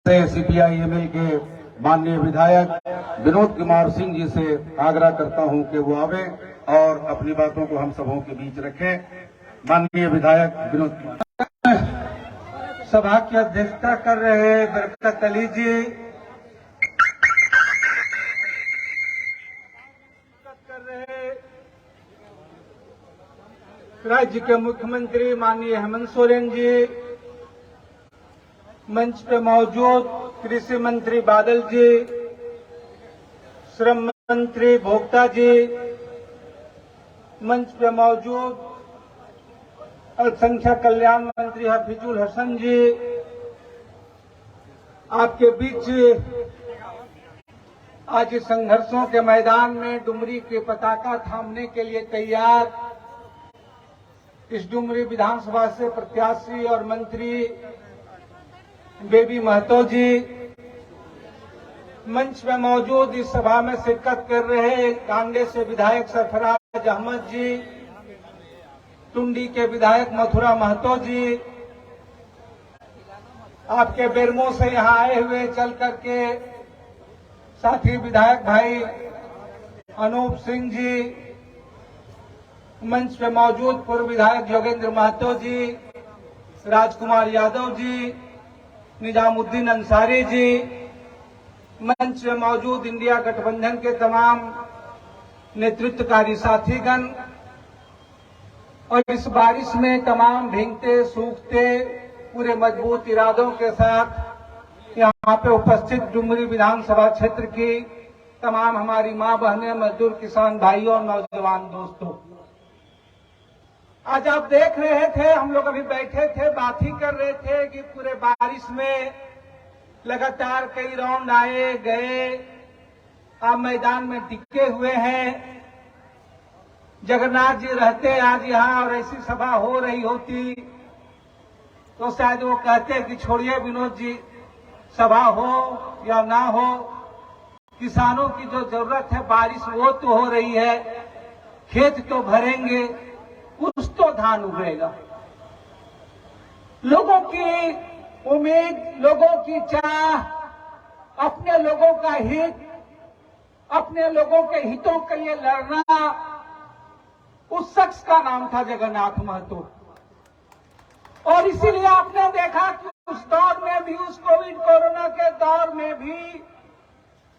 से सीपीआई-एमएल के माननीय विधायक विनोद कुमार सिंह जी से आग्रह करता हूं कि वो आवे और अपनी बातों को हम सबों के बीच रखें। माननीय विधायक विनोद कुमार। सभा की अध्यक्षता कर रहे बरकत अली जी, कर रहे राज्य के मुख्यमंत्री माननीय हेमंत सोरेन जी, मंच पे मौजूद कृषि मंत्री बादल जी, श्रम मंत्री भोक्ता जी, मंच पे मौजूद अल्पसंख्यक कल्याण मंत्री हफीजुल हसन जी, आपके बीच आज संघर्षों के मैदान में डुमरी की पताका थामने के लिए तैयार इस डुमरी विधानसभा से प्रत्याशी और मंत्री बेबी महतो जी, मंच में मौजूद इस सभा में शिरकत कर रहे कांग्रेस से विधायक सरफराज अहमद जी, टुंडी के विधायक मथुरा महतो जी, आपके बेरमो से यहां आए हुए चल करके साथी विधायक भाई अनूप सिंह जी, मंच पे मौजूद पूर्व विधायक योगेंद्र महतो जी, राजकुमार यादव जी, निजामुद्दीन अंसारी जी, मंच में मौजूद इंडिया गठबंधन के तमाम नेतृत्वकारी साथीगण और इस बारिश में तमाम भीगते सूखते पूरे मजबूत इरादों के साथ यहाँ पे उपस्थित डुमरी विधानसभा क्षेत्र की तमाम हमारी मां बहनें, मजदूर किसान भाइयों और नौजवान दोस्तों, आज आप देख रहे थे, हम लोग अभी बैठे थे, बात ही कर रहे थे कि पूरे बारिश में लगातार कई राउंड आए गए, आप मैदान में टिके हुए हैं। जगन्नाथ जी रहते आज यहाँ और ऐसी सभा हो रही होती तो शायद वो कहते कि छोड़िए विनोद जी, सभा हो या ना हो, किसानों की जो जरूरत है बारिश वो तो हो रही है, खेत तो भरेंगे, कुछ तो धान उगेगा। लोगों की उम्मीद, लोगों की चाह, अपने लोगों का हित, अपने लोगों के हितों के लिए लड़ना, उस शख्स का नाम था जगन्नाथ महतो। और इसीलिए आपने देखा कि उस दौर में भी, उस कोविड कोरोना के दौर में भी,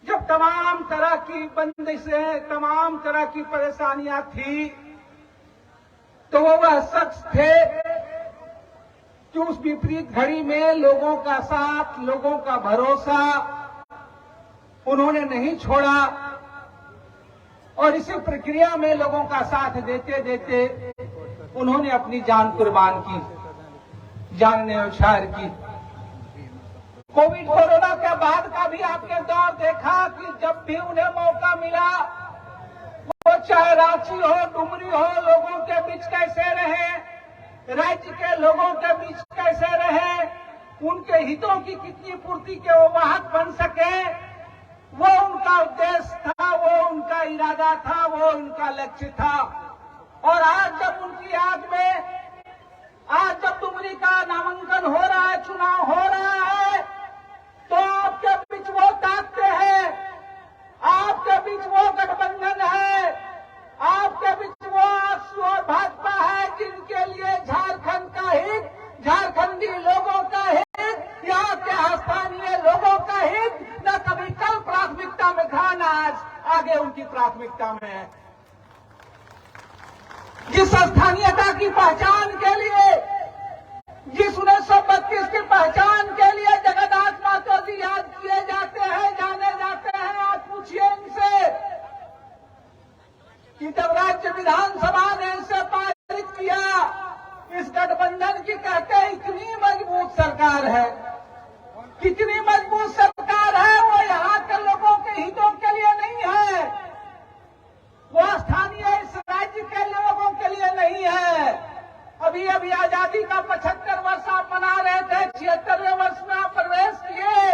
जब तमाम तरह की बंदिशें, तमाम तरह की परेशानियां थी, तो वो वह शख्स थे कि उस विपरीत घड़ी में लोगों का साथ, लोगों का भरोसा उन्होंने नहीं छोड़ा और इसी प्रक्रिया में लोगों का साथ देते देते उन्होंने अपनी जान कुर्बान की, जान न्यौछावर की। कोविड कोरोना के बाद का भी आपने दौर देखा कि जब भी उन्हें मौका मिला, वो चाहे रांची हो, डुमरी हो, लोगों के बीच कैसे रहे, राज्य के लोगों के बीच कैसे रहे, उनके हितों की कितनी पूर्ति के वो वाहक बन सके, वो उनका उद्देश्य था, वो उनका इरादा था, वो उनका लक्ष्य था। और आज जब उनकी याद में, आज जब डुमरी का नामांकन हो रहा है, चुनाव हो रहा है, तो आपके बीच वो ताकते हैं, आपके बीच वो गठबंधन है, आपके बीच वो आसू और भाजपा है जिनके लिए झारखंड का हित, झारखंडी लोगों का हित, यहाँ के स्थानीय लोगों का हित न कभी कल प्राथमिकता में था, न आज आगे उनकी प्राथमिकता में है। जिस स्थानीयता की पहचान के लिए, जिस 1932 की पहचान के लिए जगन्नाथ महतो जी याद किए जाते हैं, जाने जाते हैं, आज पूछिए इनसे कि जब राज्य विधानसभा ने इसे पारित किया, इस गठबंधन की कहते हैं इतनी मजबूत सरकार है, कितनी मजबूत सरकार है, वो यहाँ के लोगों के हितों के लिए नहीं है, वो स्थानीय इस राज्य के लोगों के लिए नहीं है। अभी अभी आजादी का 75 वर्ष आप मना रहे थे, 76वें वर्ष में आप प्रवेश किए,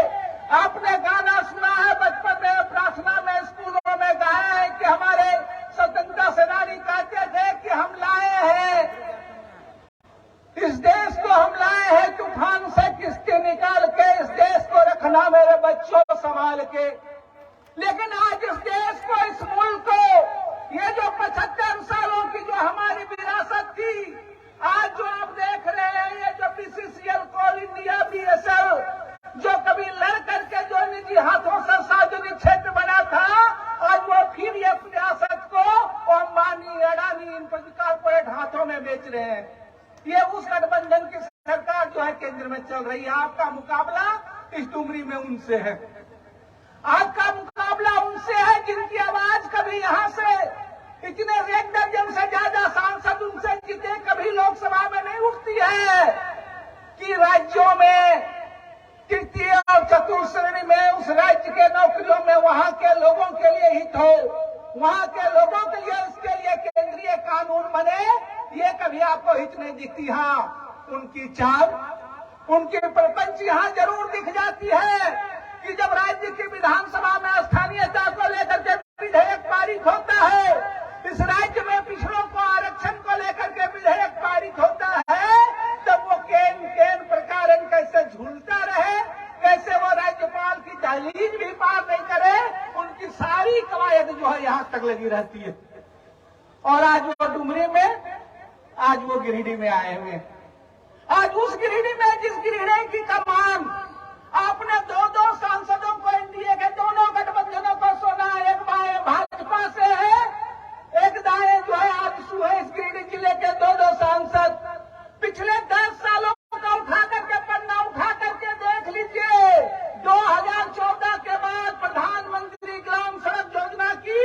आपने गाना सुना है बचपन में, प्रार्थना में, स्कूलों में गाया है कि हमारे स्वतंत्रता सेनानी कहते थे कि हम लाए हैं इस देश को, हम लाए हैं तूफान से किसके निकाल के, इस देश को संभाल के। लेकिन आज इस देश को, इस मुल्क को, ये जो 75 सालों की जो हमारी विरासत थी, आज जो आप देख रहे हैं, ये जो बीसीसीएल, कोल इंडिया, बीएसएल, जो कभी लड़ करके जो निजी हाथों से सार्वजनिक क्षेत्र बना था, आज वो फिर ये विरासत को अंबानी, अडानी, इन कॉर्पोरेट हाथों में बेच रहे हैं। ये उस गठबंधन की सरकार जो है केंद्र में चल रही है। आपका मुकाबला इस डुमरी में उनसे है। आपका मुकाबला उनसे है जिनकी आवाज कभी यहां से इतने 1 दर्जन से ज्यादा सांसद उनसे जीते कभी लोकसभा में नहीं उठती है कि राज्यों में तृतीय और चतुर्थ श्रेणी में उस राज्य के नौकरियों में वहां के लोगों के लिए हित हो, वहां के लोगों के लिए उसके लिए केंद्रीय कानून बने, ये कभी आपको हित नहीं दिखती। हाँ, उनकी चाल, उनकी प्रपंच यहां जरूर दिख जाती है कि जब राज्य की विधानसभा में स्थानीयता को लेकर के विधेयक पारित होता है, इस राज्य में पिछड़ों को आरक्षण को लेकर के विधेयक पारित होता है, तब वो केन प्रकार कैसे झूलता रहे, कैसे वो राज्यपाल की दहलीज भी पार नहीं करे, उनकी सारी कवायद जो है यहां तक लगी रहती है। और आज वो डुमरी में, आज वो गिरिडीह में आए हुए, आज उस गिरिडीह में जिस गिरिडीह की कमान आपने 2-2 सांसदों को एनडीए के दोनों गठबंधनों को सुना, एक बाएं भाजपा से है, एक दाएं जो है आजसू है। इस गिरिडीह जिले के 2-2 सांसद पिछले 10 सालों का उठा करके पन्ना उठा करके देख लीजिए। 2014 के बाद प्रधानमंत्री ग्राम सड़क योजना की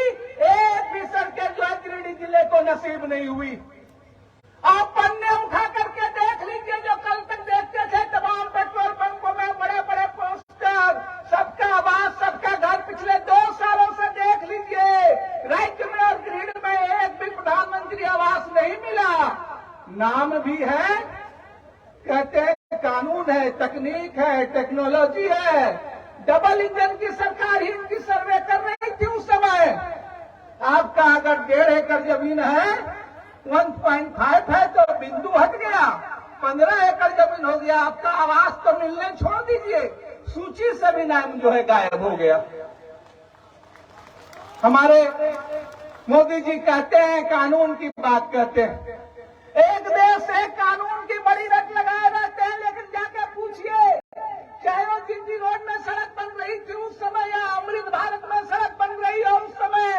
एक भी सड़कें जो है गिरिडीह जिले को नसीब नहीं हुई। आप पन्ने उठा करके देख लीजिए, जो कल तक देखते थे तमाम पेट्रोल पंपों में बड़े बड़े पोस्टर, सबका आवास, सबका घर, पिछले 2 सालों से देख लीजिए राज्य में और गिरिडीह में एक भी प्रधानमंत्री आवास नहीं मिला। नाम भी है, कहते हैं कानून है, तकनीक है, टेक्नोलॉजी है। डबल इंजन की सरकार ही इनकी सर्वे कर रही थी उस समय। आपका अगर 1.5 एकड़ जमीन है, 1.5 है तो बिंदु हट गया, 15 एकड़ जमीन हो गया, आपका आवास तो मिलने छोड़ दीजिए, सूची से भी नाम जो है गायब हो गया। हमारे मोदी जी कहते हैं कानून की बात करते हैं, एक देश एक कानून की बड़ी रट लगाए रहते हैं, लेकिन जाके पूछिए, चाहे वो जिंदी रोड में सड़क बन रही थी उस समय या अमृत भारत में सड़क बन रही है उस समय,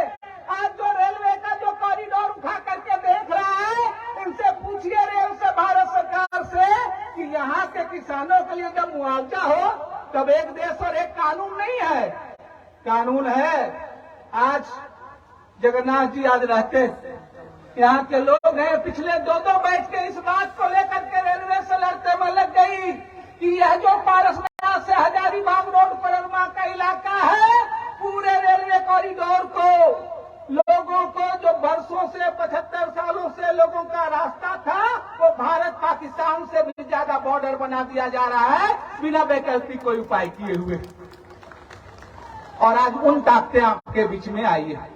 आज जो रेलवे का जो कॉरिडोर उठा करके देख रहा है, इनसे पूछिए रेल से, भारत सरकार से, कि यहाँ के किसानों के लिए जब मुआवजा हो तब एक देश और एक कानून नहीं है। कानून है। आज जगन्नाथ जी आज रहते, यहाँ के लोग हैं, पिछले 2-2 बैठ के इस बात को लेकर के रेलवे से लड़ते में लग गई कि यह जो पारसनाथ से हजारीबाग रोड कोडरमा का इलाका है, पूरे रेलवे कॉरिडोर को लोगों को जो वर्षों से 75 सालों से लोगों का रास्ता था, वो भारत पाकिस्तान से भी ज्यादा बॉर्डर बना दिया जा रहा है बिना वैकल्पिक कोई उपाय किए हुए। और आज उन ताकतें आपके बीच में आई है,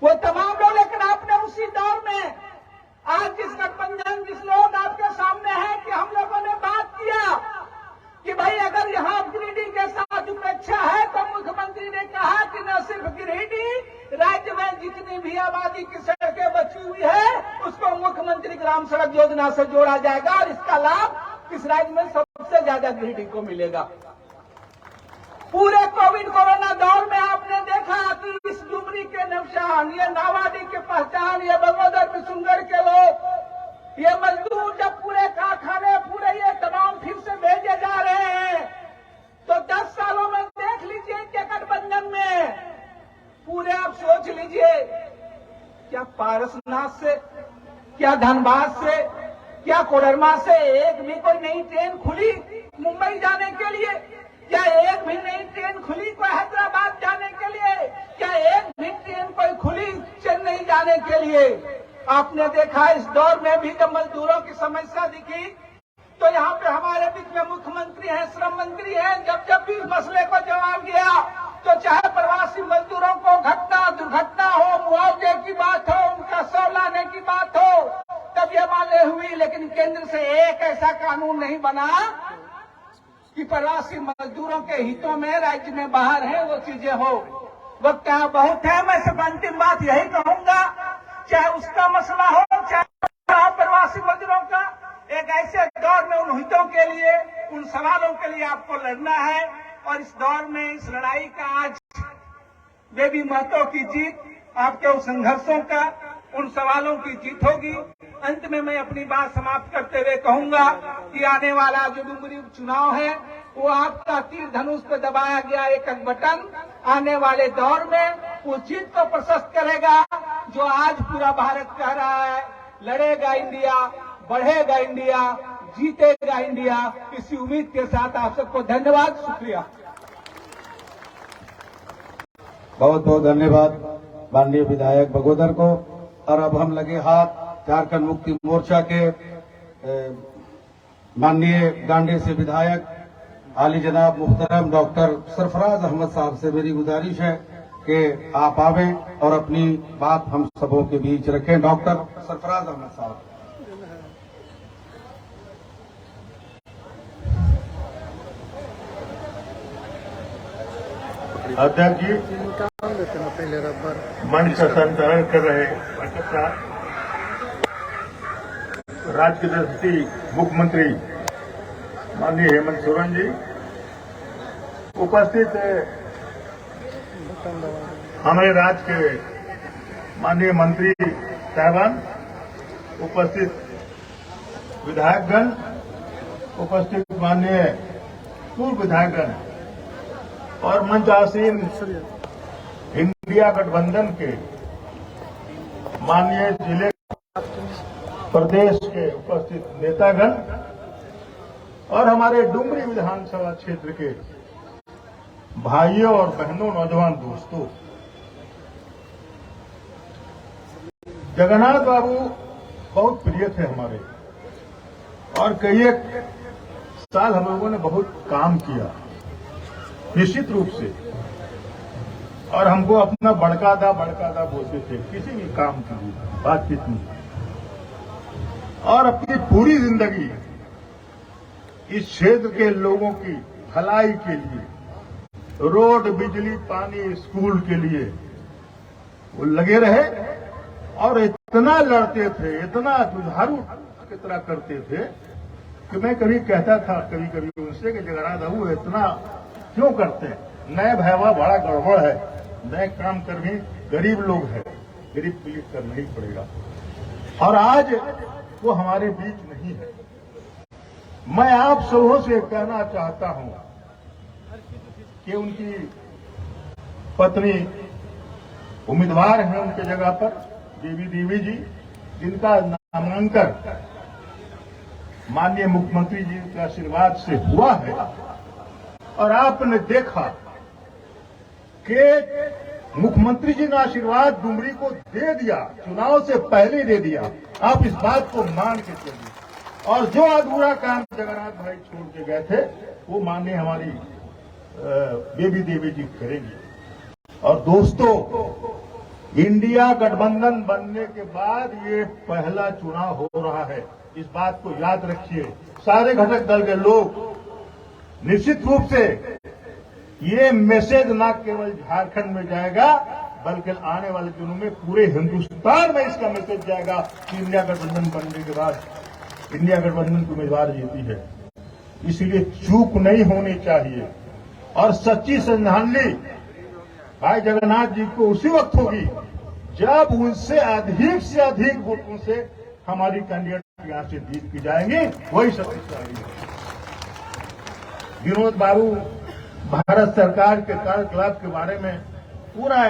वो तमाम लोग। लेकिन आपने उसी दौर में आज जिस गठबंधन, जिस लोग आपके सामने है कि हम लोगों ने बात किया कि भाई अगर यहाँ गिरिडीह के साथ उपेक्षा है, तो मुख्यमंत्री ने कहा कि न सिर्फ गिरिडीह, राज्य में जितनी भी आबादी की सड़कें बची हुई है उसको मुख्यमंत्री ग्राम सड़क योजना से जोड़ा जाएगा और इसका लाभ इस राज्य में सबसे ज्यादा गिरिडीह को मिलेगा। पूरे कोविड कोरोना दौर में आपने देखा कि इस डुमरी के नौशान, ये नावाडी के पहचान, ये बगोदर बिशुनगढ़ के लोग, ये मजदूर जब पूरे कारखाने, पूरे ये तमाम फिर से भेजे जा रहे हैं, तो 10 सालों में देख लीजिए कि गठबंधन में पूरे आप सोच लीजिए, क्या पारसनाथ से, क्या धनबाद से, क्या कोडरमा से एक भी कोई नई ट्रेन खुली मुंबई जाने के लिए? क्या एक भी नई ट्रेन खुली कोई हैदराबाद जाने के लिए? क्या एक भी ट्रेन कोई खुली चेन्नई जाने के लिए? आपने देखा इस दौर में भी जब मजदूरों की समस्या दिखी, तो यहाँ पे हमारे बीच में मुख्यमंत्री हैं, श्रम मंत्री हैं, जब भी इस मसले को जवाब दिया, तो चाहे प्रवासी मजदूरों को घटना दुर्घटना हो, मुआवजे की बात हो, उनका सौ लाने की बात हो, तब ये माने हुई। लेकिन केंद्र से एक ऐसा कानून नहीं बना कि प्रवासी मजदूरों लोगों के हितों में राज्य में बाहर है वो चीजें हो। वो क्या बहुत है। मैं सिर्फ अंतिम बात यही कहूंगा, चाहे उसका मसला हो चाहे प्रवासी मजदूरों का, एक ऐसे दौर में उन हितों के लिए, उन सवालों के लिए आपको लड़ना है। और इस दौर में इस लड़ाई का आज बेबी महतो की जीत, आपके उन संघर्षों का, उन सवालों की जीत होगी। अंत में मैं अपनी बात समाप्त करते हुए कहूंगा कि आने वाला जो डुमरी चुनाव है वो आपका तीर धनुष पे दबाया गया एक बटन आने वाले दौर में उस जीत को प्रशस्त करेगा जो आज पूरा भारत कह रहा है, लड़ेगा इंडिया, बढ़ेगा इंडिया, जीतेगा इंडिया। इसी उम्मीद के साथ आप सबको धन्यवाद, शुक्रिया। बहुत बहुत धन्यवाद माननीय विधायक बगोदर को। और अब हम लगे हाथ झारखंड मुक्ति मोर्चा के माननीय गांडे से विधायक आली जनाब मुहतरम डॉक्टर सरफराज अहमद साहब से मेरी गुजारिश है कि आप आवें और अपनी बात हम सबों के बीच रखें। डॉक्टर सरफराज अहमद साहब। अध्यक्ष जी, मंच का संचालन कर रहे राज्य के यशस्वी मुख्यमंत्री माननीय हेमंत सोरेन जी, उपस्थित हमारे राज्य के माननीय मंत्री साहबान, उपस्थित विधायकगण, उपस्थित माननीय पूर्व विधायकगण और मंच आसीन इंडिया गठबंधन के माननीय जिले प्रदेश के उपस्थित नेतागण और हमारे डुमरी विधानसभा क्षेत्र के भाइयों और बहनों, नौजवान दोस्तों, जगन्नाथ बाबू बहुत प्रिय थे हमारे और कई एक साल हम लोगों ने बहुत काम किया निश्चित रूप से, और हमको अपना बड़कादा बोलते थे किसी भी काम की बातचीत में। और अपनी पूरी जिंदगी इस क्षेत्र के लोगों की भलाई के लिए, रोड, बिजली, पानी, स्कूल के लिए वो लगे रहे और इतना लड़ते थे, इतना जुझारू की तरह करते थे कि मैं कभी कहता था कभी कभी उनसे कि जगन्नाथ बाबू इतना क्यों करते हैं? नए भैया बड़ा गड़बड़ है, नए काम कर भी गरीब लोग हैं, गरीब के लिए करना ही पड़ेगा। और आज वो हमारे बीच नहीं है। मैं आप सबों से कहना चाहता हूं कि उनकी पत्नी उम्मीदवार हैं उनके जगह पर, देवी देवी जी, जिनका नामांकन माननीय मुख्यमंत्री जी के आशीर्वाद से हुआ है। और आपने देखा कि मुख्यमंत्री जी ने आशीर्वाद डुमरी को दे दिया, चुनाव से पहले दे दिया। आप इस बात को मान के चलिए। और जो अधूरा काम जगन्नाथ भाई छोड़ के गए थे वो माननीय हमारी बेबी देवी जी करेंगी। और दोस्तों, इंडिया गठबंधन बनने के बाद ये पहला चुनाव हो रहा है, इस बात को याद रखिए। सारे घटक दल के लोग निश्चित रूप से ये मैसेज न केवल झारखंड में जाएगा बल्कि आने वाले दिनों में पूरे हिंदुस्तान में इसका मैसेज जाएगा कि इंडिया गठबंधन बनने के बाद इंडिया गठबंधन की उम्मीदवार जीती है। इसलिए चूक नहीं होनी चाहिए। और सच्ची श्रद्धांजलि भाई जगन्नाथ जी को उसी वक्त होगी जब उनसे अधिक से अधिक वोटों से हमारी कैंडिडेट यहां से जीत की जाएंगी, वही सच्ची श्रद्धांजलि है। विनोद बाबू भारत सरकार के कार्यकलाप के बारे में पूरा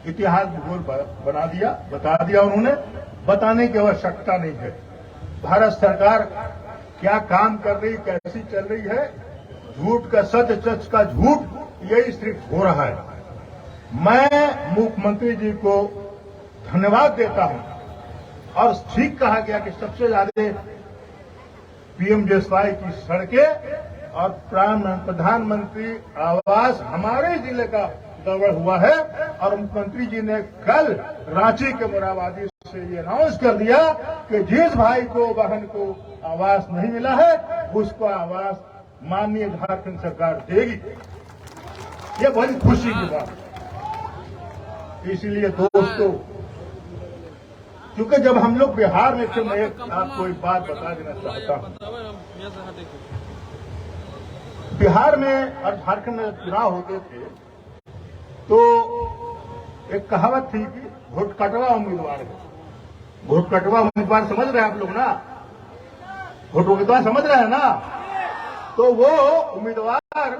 इतिहास भूगोल बता दिया उन्होंने। बताने की आवश्यकता नहीं है। भारत सरकार क्या काम कर रही, कैसी चल रही है, झूठ का सच, सच का झूठ, यही सिर्फ हो रहा है। मैं मुख्यमंत्री जी को धन्यवाद देता हूं। और ठीक कहा गया कि सबसे ज्यादा पीएमजेएसवाई की सड़कें और प्रधानमंत्री आवास हमारे जिले का गड़बड़ हुआ है। और मुख्यमंत्री जी ने कल रांची के मोराबादी से ये अनाउंस कर दिया कि जिस भाई को, बहन को आवास नहीं मिला है उसको आवास माननीय झारखंड सरकार देगी, ये बड़ी खुशी की बात है। इसीलिए दोस्तों, क्योंकि जब हम लोग बिहार में थे, मैं आपको एक बात बता देना चाहता हूं। बिहार में और झारखंड में चुनाव होते थे तो एक कहावत थी कि वोट कटवा उम्मीदवार है। वोट कटवा उम्मीदवार समझ रहे हैं आप लोग ना? वोट उम्मीदवार समझ रहे हैं ना? तो वो उम्मीदवार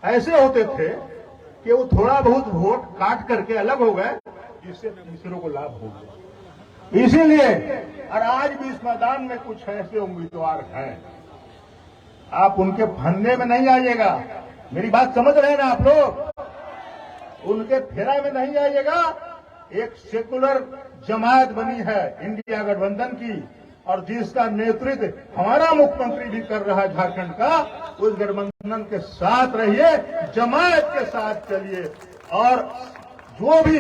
ऐसे होते थे कि वो थोड़ा बहुत वोट काट करके अलग हो गए, जिससे दूसरों को लाभ हो गया। इसीलिए और आज भी इस मैदान में कुछ ऐसे उम्मीदवार हैं, आप उनके फंदे में नहीं आइएगा। मेरी बात समझ रहे हैं ना आप लोग? उनके फेरा में नहीं आइएगा। एक सेकुलर जमात बनी है इंडिया गठबंधन की, और जिसका नेतृत्व हमारा मुख्यमंत्री भी कर रहा है झारखंड का। उस गठबंधन के साथ रहिए, जमात के साथ चलिए, और जो भी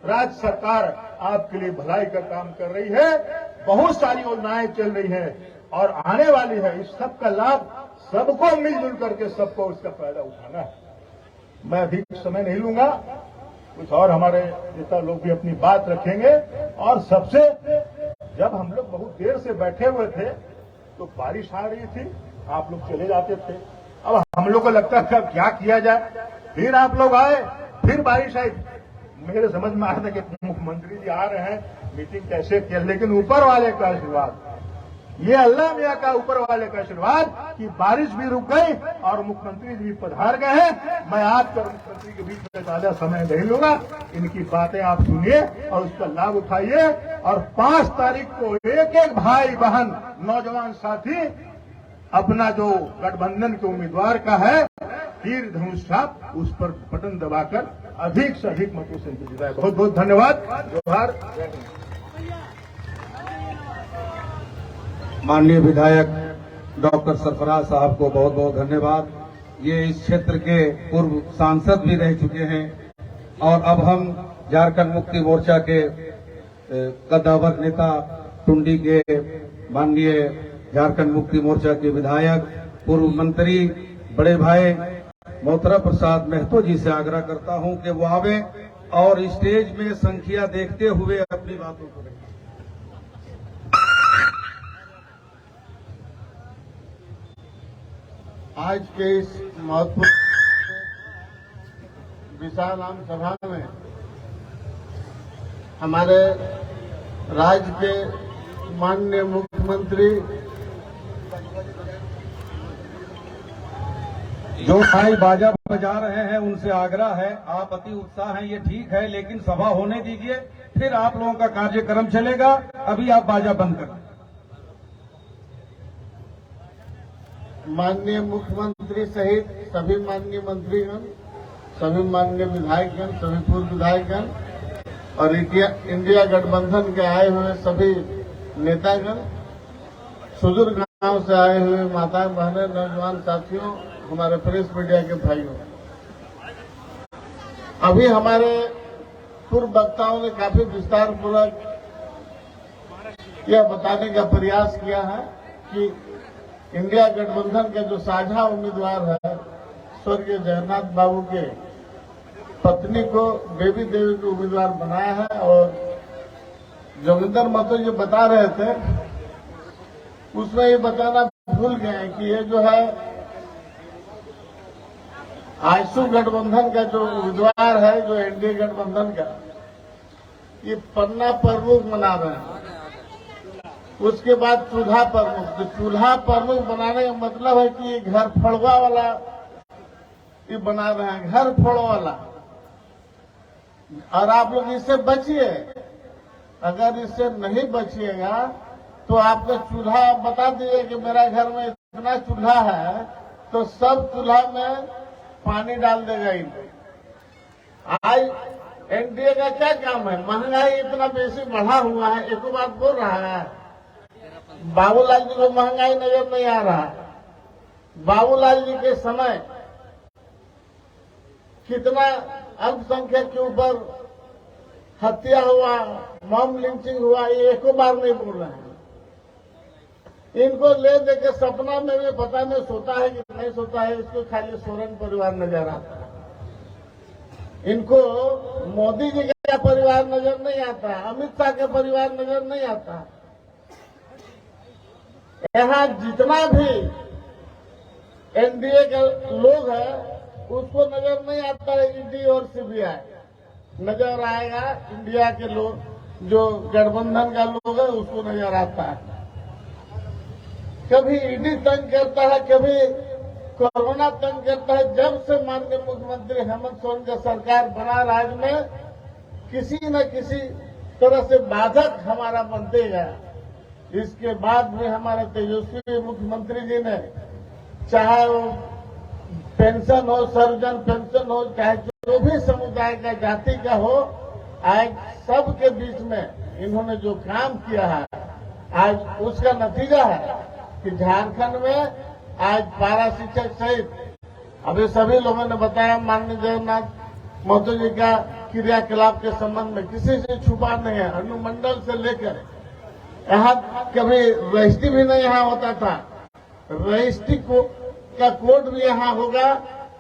राज्य सरकार आपके लिए भलाई का काम कर रही है, बहुत सारी योजनाएं चल रही हैं और आने वाली है, इस सब का लाभ सबको मिलजुल करके सबको उसका फायदा उठाना है। मैं अधिक समय नहीं लूंगा, कुछ और हमारे नेता लोग भी अपनी बात रखेंगे। और सबसे, जब हम लोग बहुत देर से बैठे हुए थे तो बारिश आ रही थी, आप लोग चले जाते थे। अब हम लोग को लगता था क्या किया जाए, फिर आप लोग आए, फिर बारिश आई। मेरे समझ में आया था कि मुख्यमंत्री जी आ रहे हैं, मीटिंग कैसे किया, लेकिन ऊपर वाले का आशीर्वाद, ये अल्लाह मियां का ऊपर वाले का आशीर्वाद कि बारिश भी रुक गई और मुख्यमंत्री जी भी पधार गए हैं। मैं आज और मुख्यमंत्री के बीच में ज्यादा समय नहीं लूंगा, इनकी बातें आप सुनिए और उसका लाभ उठाइए। और 5 तारीख को एक एक भाई बहन नौजवान साथी अपना जो गठबंधन के उम्मीदवार का है तीर धनुष छाप, उस पर बटन दबाकर अधिक से अधिक मतों से जिताए। बहुत बहुत धन्यवाद। जोहार। माननीय विधायक डॉक्टर सरफराज साहब को बहुत बहुत धन्यवाद। ये इस क्षेत्र के पूर्व सांसद भी रह चुके हैं और अब हम झारखंड मुक्ति मोर्चा के कद्दावर नेता टुंडी के माननीय झारखंड मुक्ति मोर्चा के विधायक पूर्व मंत्री बड़े भाई मोहतरा प्रसाद महतो जी से आग्रह करता हूं कि वो आवे और स्टेज में संख्या देखते हुए अपनी बातों को रखें। आज के इस महत्वपूर्ण विशाल आम सभा में हमारे राज्य के माननीय मुख्यमंत्री जो भाई बाजा बजा रहे हैं उनसे आग्रह है, आप अति उत्साह हैं ये ठीक है, लेकिन सभा होने दीजिए, फिर आप लोगों का कार्यक्रम चलेगा। अभी आप बाजा बंद करें। माननीय मुख्यमंत्री सहित सभी माननीय मंत्रीगण, सभी माननीय विधायकगण, सभी पूर्व विधायकगण और इंडिया गठबंधन के आए हुए सभी नेतागण, सुदूर गांव से आए हुए माता बहनें, नौजवान साथियों, हमारे प्रेस मीडिया के भाइयों, अभी हमारे पूर्व वक्ताओं ने काफी विस्तार पूर्वक यह बताने का प्रयास किया है कि इंडिया गठबंधन के जो साझा उम्मीदवार है, स्वर्गीय जगन्नाथ बाबू के पत्नी को बेबी देवी को उम्मीदवार बनाया है। और जोगिंदर महतो जो बता रहे थे उसमें ये बताना भूल गए हैं कि ये जो है आजसू गठबंधन का जो उम्मीदवार है, जो एनडीए गठबंधन का, ये पन्ना प्रमुख बना रहे हैं। उसके बाद चूल्हा प्रमुख, तो चूल्हा प्रमुख बनाने का मतलब है कि ये घर फोड़वा वाला ये बना रहे हैं, घर फोड़ो वाला। और आप लोग इससे बचिए, अगर इससे नहीं बचिएगा तो आपका चूल्हा बता दीजिए कि मेरा घर में इतना चूल्हा है, तो सब चूल्हा में पानी डाल देगा। आज एनडीए का क्या काम है? महंगाई इतना बेसी बढ़ा हुआ है, एक बात बोल रहा है, बाबूलाल जी को महंगाई नजर नहीं आ रहा है। बाबूलाल जी के समय कितना अल्पसंख्यक के ऊपर हत्या हुआ, मॉब लिंचिंग हुआ, ये एको बार नहीं बोल रहे हैं। इनको ले दे के सपना में भी पता नहीं सोता है कि नहीं सोता है, इसको खाली सोरेन परिवार नजर आता है। इनको मोदी जी का परिवार नजर नहीं आता, अमित शाह का परिवार नजर नहीं आता। यहाँ जितना भी एनडीए के लोग हैं उसको नजर नहीं आता है, ईडी और सीबीआई नजर आएगा। इंडिया के लोग जो गठबंधन का लोग है उसको नजर आता है। कभी ईडी तंग करता है, कभी कोरोना तंग करता है। जब से माननीय मुख्यमंत्री हेमंत सोरेन का सरकार बना राज्य में, किसी न किसी तरह से बाधक हमारा बनते गया। इसके बाद भी हमारे तेजस्वी मुख्यमंत्री जी ने, चाहे वो पेंशन हो, सर्वजन पेंशन हो, चाहे जो भी समुदाय का जाति का हो, आज सबके बीच में इन्होंने जो काम किया है, आज उसका नतीजा है कि झारखंड में आज पारा शिक्षक सहित अभी सभी लोगों ने बताया, माननीय जगन्नाथ महतो जी का क्रियाकलाप के संबंध में किसी से छुपा नहीं है। अनुमंडल से लेकर यहाँ कभी रजिस्ट्री भी नहीं यहाँ होता था, रजिस्ट्री का कोड भी यहाँ होगा,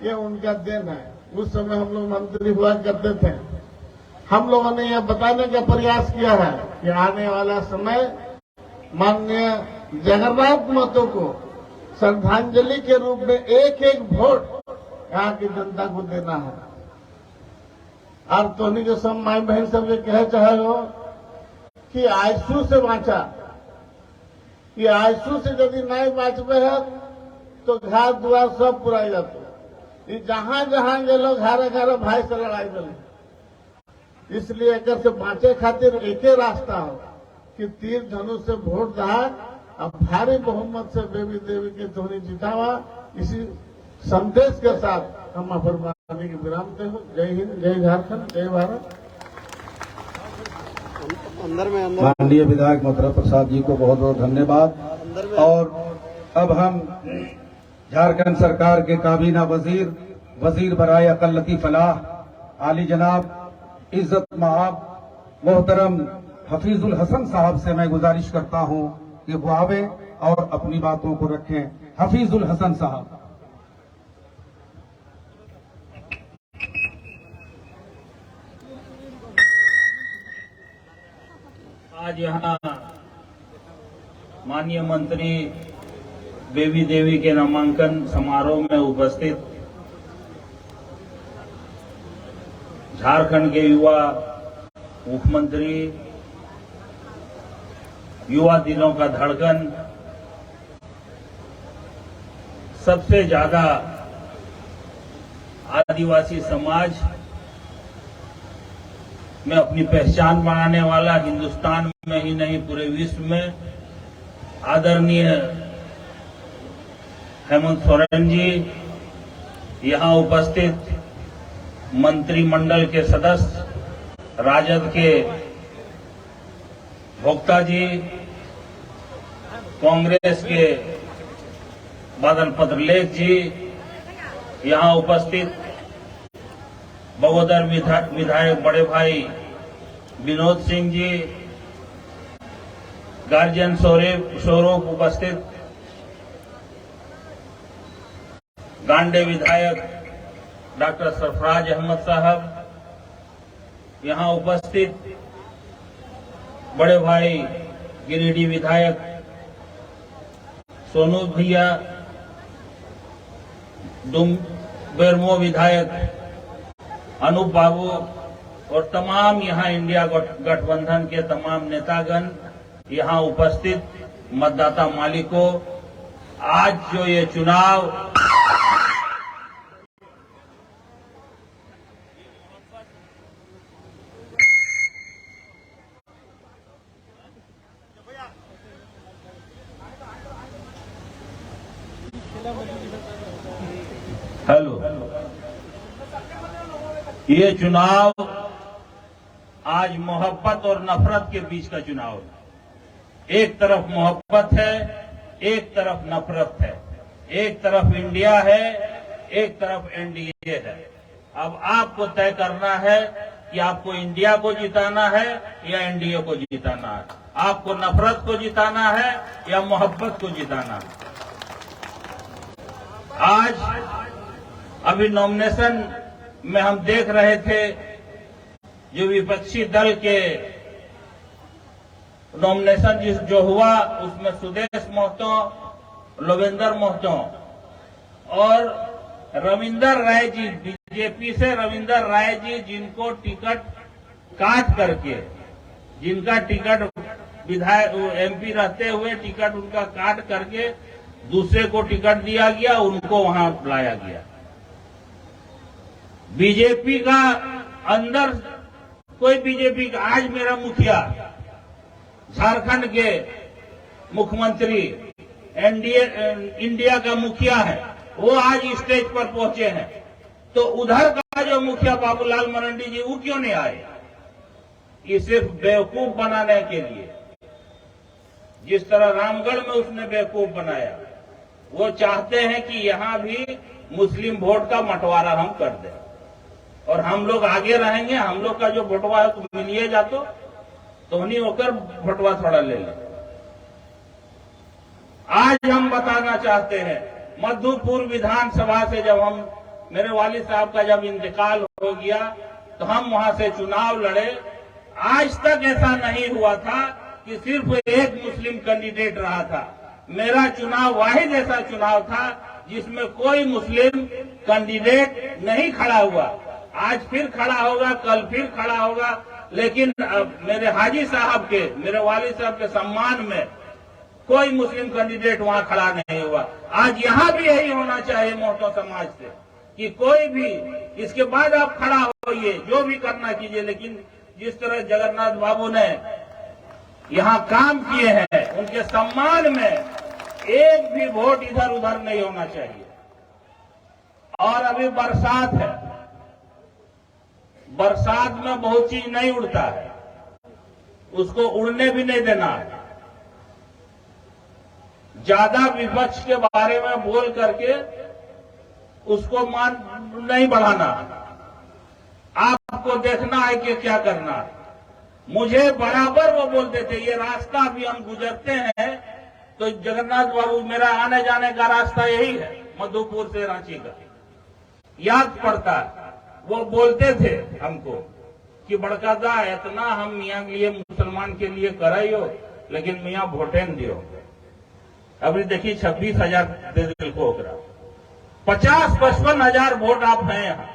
ये उनका देन है। उस समय हम लोग मंत्री हुआ करते थे। हम लोगों ने यह बताने का प्रयास किया है कि आने वाला समय माननीय जगन्नाथ महतो को श्रद्धांजलि के रूप में एक एक वोट यहाँ की जनता को देना है। और तोनी के सब माई बहन सब ये कह चाहे हो कि आयसू से बांचा, ये आयसू से यदि नहीं बाँचबे है तो घर द्वार सब पुराई जाते। ये जहां जहां गेलो घर घर भाई से लड़ाई चले। इसलिए एकर से बाँचे खातिर एक ही रास्ता हो कि तीर धनुष से वोट दहा, अब भारी बहुमत से बेबी देवी के धोनी जितावा। इसी संदेश के साथ हम अपन वाणी की विराम दे हो। जय हिंद, जय झारखंड, जय भारत। माननीय विधायक मथुरा प्रसाद जी को बहुत बहुत धन्यवाद। और अब हम झारखंड सरकार के काबीना वजीर बराए अकलती फलाह आली जनाब इज्जत महाब मोहतरम हफीजुल हसन साहब से मैं गुजारिश करता हूं कि वो आवे और अपनी बातों को रखें। हफीजुल हसन साहब। आज यहाँ माननीय मंत्री बेबी देवी के नामांकन समारोह में उपस्थित झारखंड के युवा मुख्यमंत्री, युवा दिलों का धड़कन, सबसे ज्यादा आदिवासी समाज में अपनी पहचान बनाने वाला, हिंदुस्तान में ही नहीं पूरे विश्व में आदरणीय हेमंत सोरेन जी, यहां उपस्थित मंत्रिमंडल के सदस्य, राजद के भोक्ता जी, कांग्रेस के बादल पत्रलेख जी, यहां उपस्थित बगोदर विधायक बड़े भाई विनोद सिंह जी, गार्जियन स्वरूप उपस्थित गांडे विधायक डॉक्टर सरफराज अहमद साहब, यहां उपस्थित बड़े भाई गिरिडीह विधायक सोनू भैया, बेरमो विधायक अनूप बाबू और तमाम यहां इंडिया गठबंधन के तमाम नेतागण, यहां उपस्थित मतदाता मालिकों, आज जो ये चुनाव ये चुनाव आज मोहब्बत और नफरत के बीच का चुनाव है। एक तरफ मोहब्बत है, एक तरफ नफरत है, एक तरफ इंडिया है, एक तरफ एनडीए है। अब आपको तय करना है कि आपको इंडिया को जिताना है या एनडीए को जिताना है। आपको नफरत को जिताना है या मोहब्बत को जिताना है। आज अभी नॉमिनेशन में हम देख रहे थे, जो विपक्षी दल के नॉमिनेशन जो हुआ उसमें सुदेश महतो, लोवेंद्र महतो और रविंदर राय जी, बीजेपी से रविंदर राय जी, जिनको टिकट काट करके, जिनका टिकट विधायक एमपी रहते हुए टिकट उनका काट करके दूसरे को टिकट दिया गया, उनको वहां लाया गया। बीजेपी का अंदर कोई बीजेपी का, आज मेरा मुखिया झारखंड के मुख्यमंत्री इंडिया का मुखिया है, वो आज स्टेज पर पहुंचे हैं, तो उधर का जो मुखिया बाबूलाल मरांडी जी, वो क्यों नहीं आए? ये सिर्फ बेवकूफ बनाने के लिए, जिस तरह रामगढ़ में उसने बेवकूफ बनाया, वो चाहते हैं कि यहां भी मुस्लिम वोट का बंटवारा हम कर दें और हम लोग आगे रहेंगे। हम लोग का जो वोटवा है तो मिलिए जातो तो नहीं होकर वोटवा थोड़ा ले लें। आज हम बताना चाहते हैं, मधुपुर विधानसभा से जब हम, मेरे वालिद साहब का जब इंतकाल हो गया तो हम वहां से चुनाव लड़े। आज तक ऐसा नहीं हुआ था कि सिर्फ एक मुस्लिम कैंडिडेट रहा था। मेरा चुनाव वाहिद ऐसा चुनाव था जिसमें कोई मुस्लिम कैंडिडेट नहीं खड़ा हुआ। आज फिर खड़ा होगा, कल फिर खड़ा होगा, लेकिन मेरे हाजी साहब के, मेरे वालिद साहब के सम्मान में कोई मुस्लिम कैंडिडेट वहां खड़ा नहीं हुआ। आज यहां भी यही होना चाहिए महतो समाज से कि कोई भी, इसके बाद आप खड़ा होइए, जो भी करना कीजिए, लेकिन जिस तरह जगन्नाथ बाबू ने यहां काम किए हैं, उनके सम्मान में एक भी वोट इधर उधर नहीं होना चाहिए। और अभी बरसात है, बरसात में बहुत चीज नहीं उड़ता है, उसको उड़ने भी नहीं देना है। ज्यादा विपक्ष के बारे में बोल करके उसको मान नहीं बढ़ाना। आपको देखना है कि क्या करना है। मुझे बराबर वो बोलते थे, ये रास्ता अभी हम गुजरते हैं तो जगन्नाथ बाबू, मेरा आने जाने का रास्ता यही है, मधुपुर से रांची का, याद पड़ता है। वो बोलते थे हमको कि बड़कादा इतना हम मियाँ के लिए, मुसलमान के लिए कराइयो, लेकिन मियाँ वोटें दियो। अभी देखिए 26,000 दे दिल को, 50-55 हजार वोट आप हैं यहां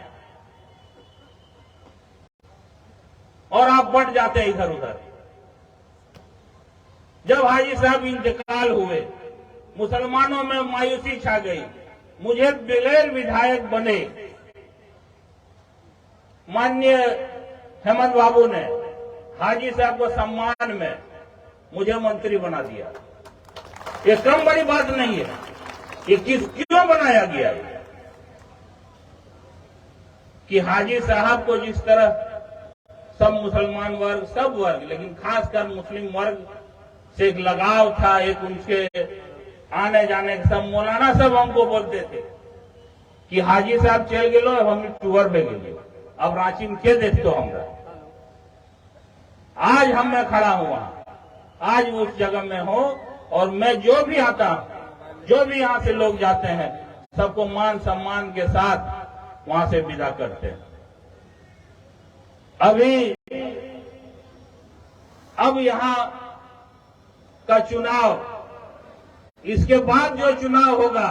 और आप बढ़ जाते हैं इधर उधर। जब हाजी साहब इंतकाल हुए, मुसलमानों में मायूसी छा गई। मुझे बगैर विधायक बने माननीय हेमंत बाबू ने हाजी साहब को सम्मान में मुझे मंत्री बना दिया। ये कम बड़ी बात नहीं है। ये क्यों बनाया गया कि हाजी साहब को जिस तरह सब मुसलमान वर्ग, सब वर्ग, लेकिन खासकर मुस्लिम वर्ग से एक लगाव था, एक उनके आने जाने के, सब मौलाना सब हमको बोलते थे कि हाजी साहब चल गेलो, हम टूर पे गेलो, अब रांची में के देखते हो हमरा। आज हम मैं खड़ा हूं वहां, आज उस जगह में हो, और मैं जो भी आता हूं, जो भी यहां से लोग जाते हैं, सबको मान सम्मान के साथ वहां से विदा करते हैं। अब यहां का चुनाव, इसके बाद जो चुनाव होगा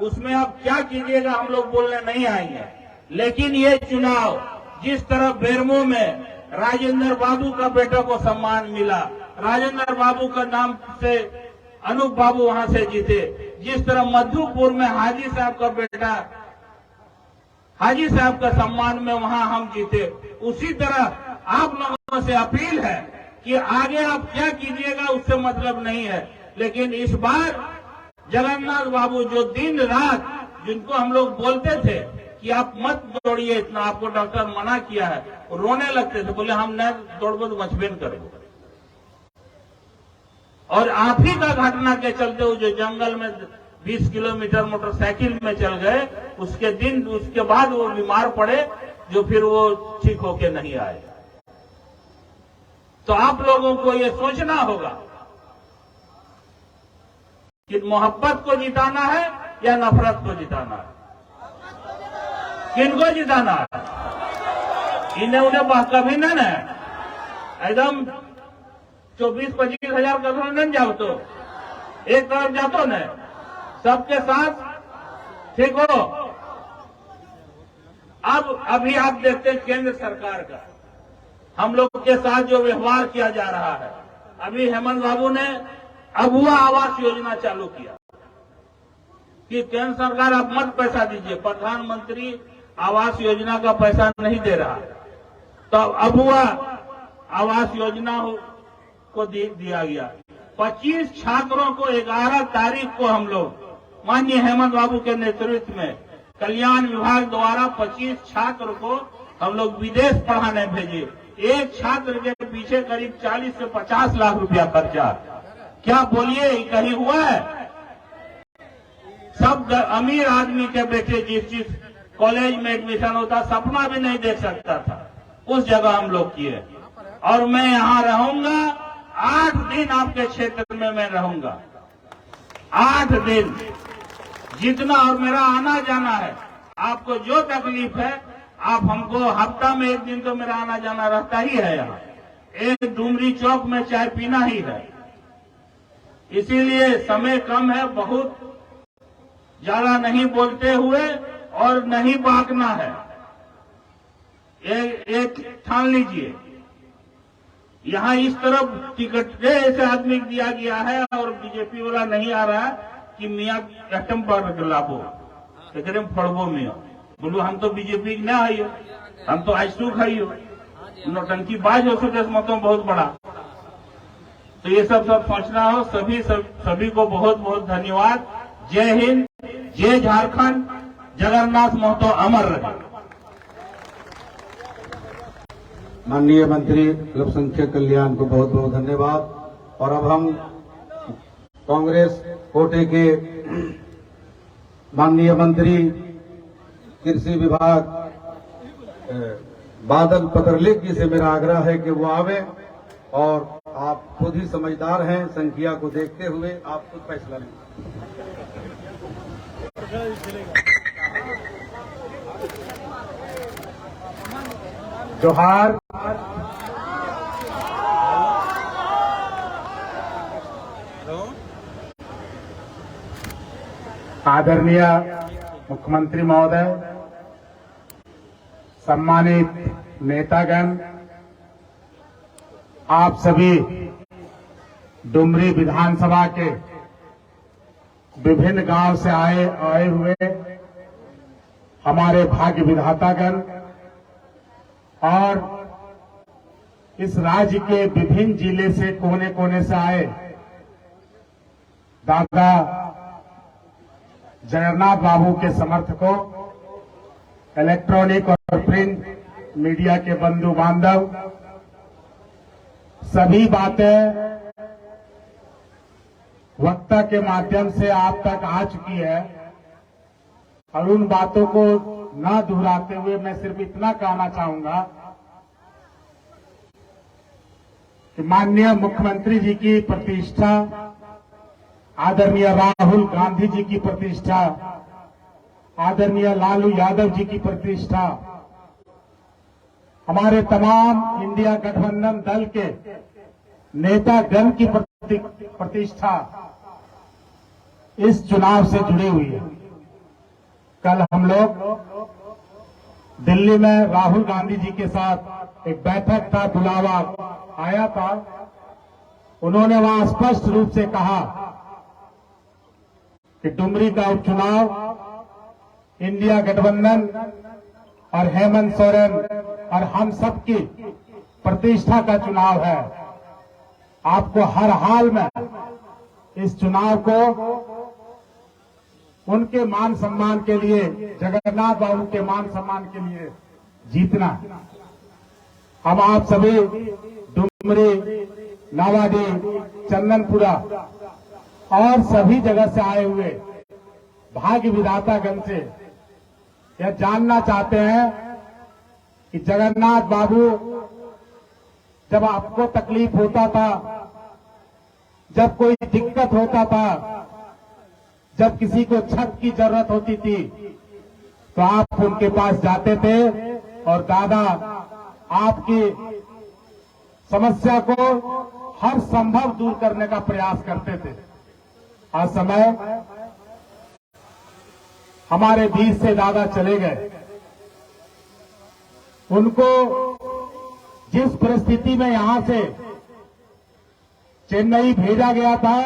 उसमें अब क्या कीजिएगा हम लोग बोलने नहीं आएंगे, लेकिन ये चुनाव जिस तरह बेरमो में राजेंद्र बाबू का बेटा को सम्मान मिला, राजेंद्र बाबू का नाम से अनूप बाबू वहां से जीते, जिस तरह मधुपुर में हाजी साहब का बेटा, हाजी साहब का सम्मान में वहां हम जीते, उसी तरह आप लोगों से अपील है कि आगे आप क्या कीजिएगा उससे मतलब नहीं है, लेकिन इस बार जगन्नाथ बाबू जो दिन रात, जिनको हम लोग बोलते थे कि आप मत दौड़िए इतना, आपको डॉक्टर मना किया है, रोने लगते थे, बोले हम न दौड़बो तो बचबेन करेंगे। और आप ही का घटना के चलते वो जो जंगल में 20 किलोमीटर मोटरसाइकिल में चल गए, उसके बाद वो बीमार पड़े, जो फिर वो ठीक होके नहीं आए। तो आप लोगों को ये सोचना होगा कि मोहब्बत को जिताना है या नफरत को जिताना है, किनको जिताना है। इन्हें उन्हें कभी न एकदम 24-25 हजार करोड़ न जाओ तो एक तरफ जातो न सबके साथ, ठीक हो। अब अभी आप देखते हैं केंद्र सरकार का हम लोग के साथ जो व्यवहार किया जा रहा है। अभी हेमंत बाबू ने अबुआ आवास योजना चालू किया कि केंद्र सरकार अब मत पैसा दीजिए, प्रधानमंत्री आवास योजना का पैसा नहीं दे रहा, तो अबुआ आवास योजना को दिया गया। 25 छात्रों को 11 तारीख को हम लोग माननीय हेमंत बाबू के नेतृत्व में कल्याण विभाग द्वारा 25 छात्र को हम लोग विदेश पढ़ाने भेजे। एक छात्र के पीछे करीब 40 से 50 लाख रुपया खर्चा। क्या बोलिए कहीं हुआ है? सब अमीर आदमी के बेटे जिस कॉलेज में एडमिशन होता सपना भी नहीं देख सकता था, उस जगह हम लोग किए। और मैं यहां रहूंगा 8 दिन, आपके क्षेत्र में मैं रहूंगा 8 दिन जितना, और मेरा आना जाना है। आपको जो तकलीफ है आप हमको हफ्ता में 1 दिन तो मेरा आना जाना रहता ही है। यहाँ एक डुमरी चौक में चाय पीना ही है, इसीलिए समय कम है, बहुत ज्यादा नहीं बोलते हुए और नहीं बांकना है। एक ठान लीजिए, यहाँ इस तरफ टिकट ऐसे आदमी को दिया गया है और बीजेपी वाला नहीं आ रहा है कि मियाँ एटम पर लाभो एकरे फड़बो मियाँ बोलो हम तो बीजेपी न आइयो, हम तो आइसू खाइयो, नौटंकी बाज हो सके मतों बहुत बड़ा। तो ये सब सोचना हो। सभी को बहुत बहुत धन्यवाद। जय हिंद, जय झारखंड, जगन्नाथ महतो अमर रहे। माननीय मंत्री अल्पसंख्यक कल्याण को बहुत बहुत धन्यवाद। और अब हम कांग्रेस कोटे के माननीय मंत्री कृषि विभाग बादल पत्रलेख जी से मेरा आग्रह है कि वो आवे, और आप खुद ही समझदार हैं, संख्या को देखते हुए आप खुद फैसला लें। जोहार। आदरणीय मुख्यमंत्री महोदय, सम्मानित नेतागण, आप सभी डुमरी विधानसभा के विभिन्न गांव से आए हुए हमारे भाग्य विधातागण और इस राज्य के विभिन्न जिले से कोने कोने से आए दादा जगन्नाथ बाबू के समर्थकों, इलेक्ट्रॉनिक और प्रिंट मीडिया के बंधु बांधव, सभी बातें वक्ता के माध्यम से आप तक आ चुकी है और उन बातों को न दोहराते हुए मैं सिर्फ इतना कहना चाहूंगा कि माननीय मुख्यमंत्री जी की प्रतिष्ठा, आदरणीय राहुल गांधी जी की प्रतिष्ठा, आदरणीय लालू यादव जी की प्रतिष्ठा, हमारे तमाम इंडिया गठबंधन दल के नेतागण की प्रतिष्ठा इस चुनाव से जुड़ी हुई है। कल हम लोग दिल्ली में राहुल गांधी जी के साथ एक बैठक था, बुलावा आया था। उन्होंने वहां स्पष्ट रूप से कहा कि डुमरी का उपचुनाव इंडिया गठबंधन और हेमंत सोरेन और हम सबकी प्रतिष्ठा का चुनाव है। आपको हर हाल में इस चुनाव को उनके मान सम्मान के लिए, जगन्नाथ बाबू के मान सम्मान के लिए जीतना। हम आप सभी डुमरी, नावाडी, चंदनपुरा और सभी जगह से आए हुए भाग्य विधातागण से यह जानना चाहते हैं कि जगन्नाथ बाबू जब आपको तकलीफ होता था, जब कोई दिक्कत होता था, जब किसी को छत की जरूरत होती थी, तो आप उनके पास जाते थे और दादा आपकी समस्या को हर संभव दूर करने का प्रयास करते थे। आज समय हमारे बीच से दादा चले गए। उनको जिस परिस्थिति में यहां से चेन्नई भेजा गया था,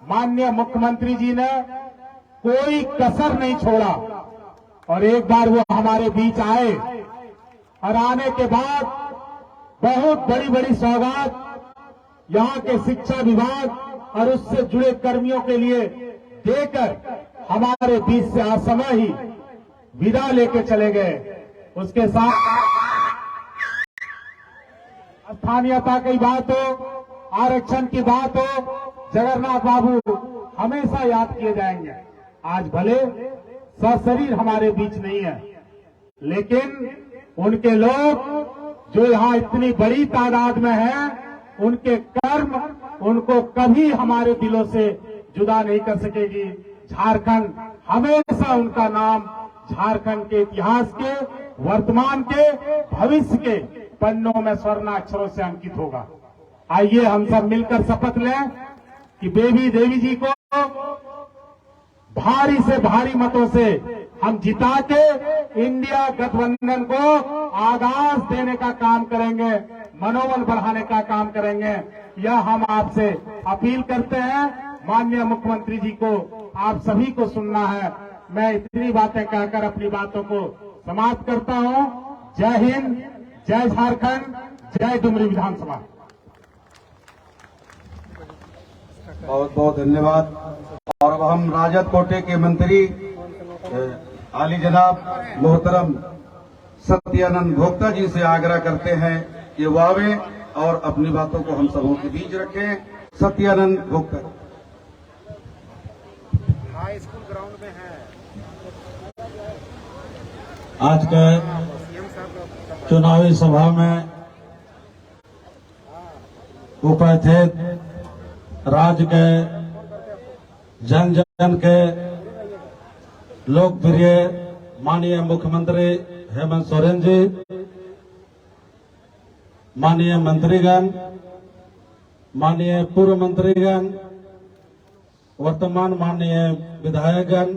माननीय मुख्यमंत्री जी ने कोई कसर नहीं छोड़ा और एक बार वो हमारे बीच आए और आने के बाद बहुत बड़ी बड़ी सौगात यहां के शिक्षा विभाग और उससे जुड़े कर्मियों के लिए देकर हमारे बीच से असमय ही विदा लेके चले गए। उसके साथ स्थानीयता की बात हो, आरक्षण की बात हो, जगन्नाथ बाबू हमेशा याद किए जाएंगे। आज भले सशरीर हमारे बीच नहीं है, लेकिन उनके लोग जो यहाँ इतनी बड़ी तादाद में हैं, उनके कर्म उनको कभी हमारे दिलों से जुदा नहीं कर सकेगी। झारखंड हमेशा उनका नाम झारखंड के इतिहास के, वर्तमान के, भविष्य के पन्नों में स्वर्णाक्षरों से अंकित होगा। आइए हम सब मिलकर शपथ लें कि बेबी देवी जी को भारी से भारी मतों से हम जिता के इंडिया गठबंधन को आगाज देने का काम करेंगे, मनोबल बढ़ाने का काम करेंगे। यह हम आपसे अपील करते हैं। माननीय मुख्यमंत्री जी को आप सभी को सुनना है। मैं इतनी बातें कहकर अपनी बातों को समाप्त करता हूं। जय हिंद, जय झारखंड, जय डुमरी विधानसभा। बहुत बहुत धन्यवाद। और अब हम राजद कोटे के मंत्री आली जनाब मोहतरम सत्यानंद भोक्ता जी से आग्रह करते हैं कि वो आवे और अपनी बातों को हम सबों के बीच रखें। Satyanand Bhokta. High school ground में है। आज के चुनावी सभा में उपस्थित राज्य के जन जन के लोकप्रिय माननीय मुख्यमंत्री हेमंत सोरेन जी, माननीय मंत्रीगण, माननीय पूर्व मंत्रीगण, वर्तमान माननीय विधायकगण,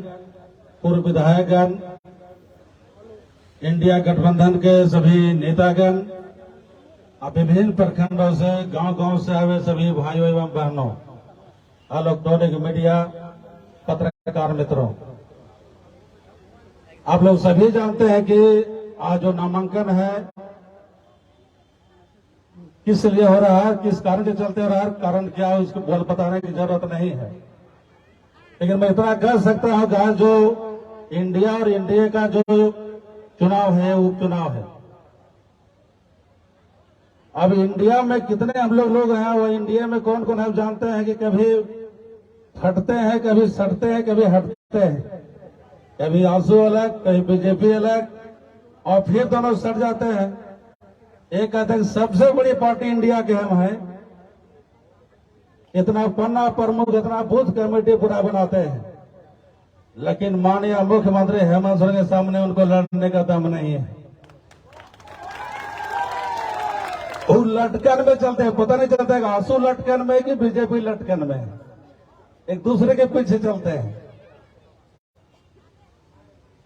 पूर्व विधायकगण, इंडिया गठबंधन के सभी नेतागण, विभिन्न प्रखंडों से, गांव-गांव से आए सभी भाइयों एवं बहनों, इलेक्ट्रॉनिक मीडिया, पत्रकार मित्रों, आप लोग सभी जानते हैं कि आज जो नामांकन है किस लिए हो रहा है, किस कारण के चलते हो रहा है, कारण क्या है उसको बोल बताने की जरूरत नहीं है। लेकिन मैं इतना कह सकता हूं कि जो इंडिया और एनडीए का जो चुनाव है, उपचुनाव है। अब इंडिया में कितने हम लोग हैं, वो इंडिया में कौन कौन हम जानते हैं कि कभी फटते हैं, कभी सटते हैं, कभी हटते हैं, कभी आंसू अलग, कभी बीजेपी अलग, और फिर दोनों सट जाते हैं। एक कहते हैं सबसे बड़ी पार्टी इंडिया के हम हैं, इतना पन्ना प्रमुख, इतना बूथ कमेटी पूरा बनाते हैं, लेकिन माननीय मुख्यमंत्री हेमंत सोरेन के सामने उनको लड़ने का दम नहीं है। वो लटकन में चलते हैं, पता नहीं चलता है आंसू लटकन में कि बीजेपी लटकन में, एक दूसरे के पीछे चलते हैं।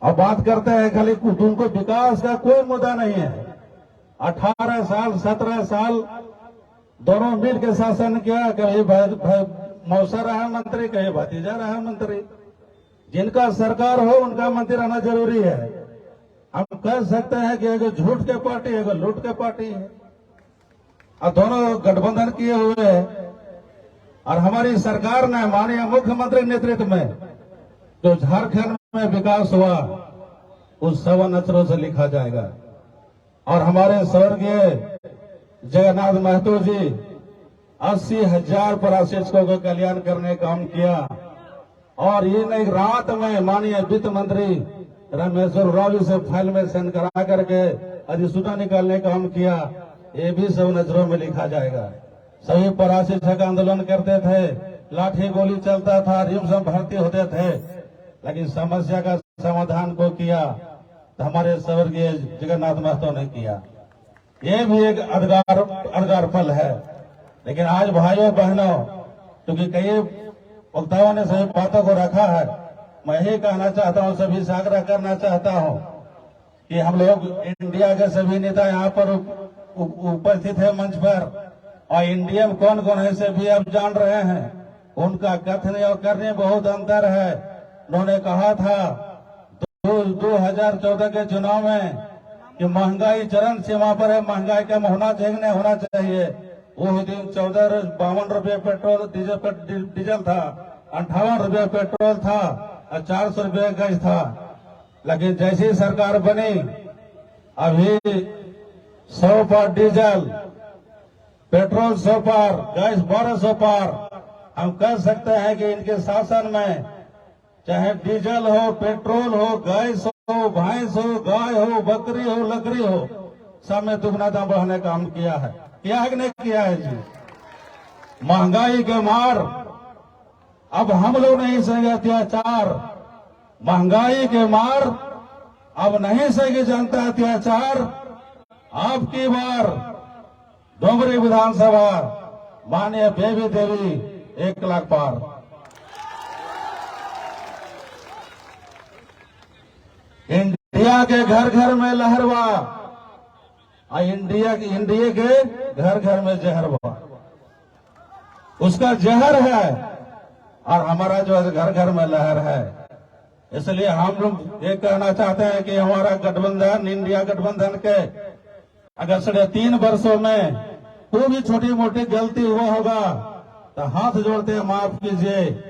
अब बात करते हैं खाली उनको विकास का कोई मुद्दा नहीं है। 18 साल 17 साल दोनों मिल के शासन किया, कभी मौसा रहा मंत्री, कभी भतीजा रहा मंत्री। जिनका सरकार हो उनका मंत्री रहना जरूरी है। हम कह सकते हैं कि एगो झूठ के पार्टी, एगो लूट के पार्टी है, और दोनों गठबंधन किए हुए हैं। और हमारी सरकार ने माननीय मुख्यमंत्री नेतृत्व में जो झारखंड में विकास हुआ उस 7 अक्षरों से लिखा जाएगा। और हमारे स्वर्गीय जगन्नाथ महतो जी 80,000 पराशिक्षकों को कल्याण करने का काम किया। और ये एक रात में माननीय वित्त मंत्री रामेश्वर राव जी से फाइल में साइन करा करके अधिसूचना निकालने का काम किया। ये भी सब नजरों में लिखा जाएगा। सभी पराशिक्षक आंदोलन करते थे, लाठी गोली चलता था, रिमझिम भर्ती होते थे, लेकिन समस्या का समाधान को किया तो हमारे स्वर्गीय जगन्नाथ महतो ने किया। ये भी एक अदगार पल है। लेकिन आज भाइयों बहनों, क्योंकि कई वक्ताओं ने सभी बातों को रखा है, मैं यही कहना चाहता हूं, सभी से आग्रह करना चाहता हूं कि हम लोग इंडिया के सभी नेता यहाँ पर उपस्थित है मंच पर, और इंडिया में कौन कौन है से भी आप जान रहे हैं। उनका कथन और करने बहुत अंतर है। उन्होंने कहा था 2014 के चुनाव में कि महंगाई चरम सीमा पर है, महंगाई कम होना चाहिए नहीं होना चाहिए। वो दिन 52 रुपये पेट्रोल डीजल था, 58 रुपये पेट्रोल था और 400 रुपये गैस था। लेकिन जैसी सरकार बनी, अभी 100 पर डीजल, पेट्रोल 100 पर, गैस 1200 पर। हम कह सकते हैं कि इनके शासन में चाहे डीजल हो, पेट्रोल हो, गैस हो, भैंस हो, गाय हो, बकरी हो, लकड़ी हो, सब में दुगना दाम बढ़ाने का काम किया है कि नहीं किया है जी। महंगाई के मार अब हम लोग नहीं सहेंगे अत्याचार, महंगाई के मार अब नहीं सहेगी जनता अत्याचार। आपकी बार डुमरी विधानसभा माननीय बेबी देवी 1 लाख पार। इंडिया के घर घर में लहरवा, इंडिया के घर घर में जहरवा। उसका जहर है और हमारा जो है घर घर में लहर है। इसलिए हम लोग ये कहना चाहते हैं कि हमारा गठबंधन, इंडिया गठबंधन के अगर 3.5 वर्षों में कोई भी छोटी मोटी गलती हुआ होगा तो हाथ जोड़ते माफ कीजिए,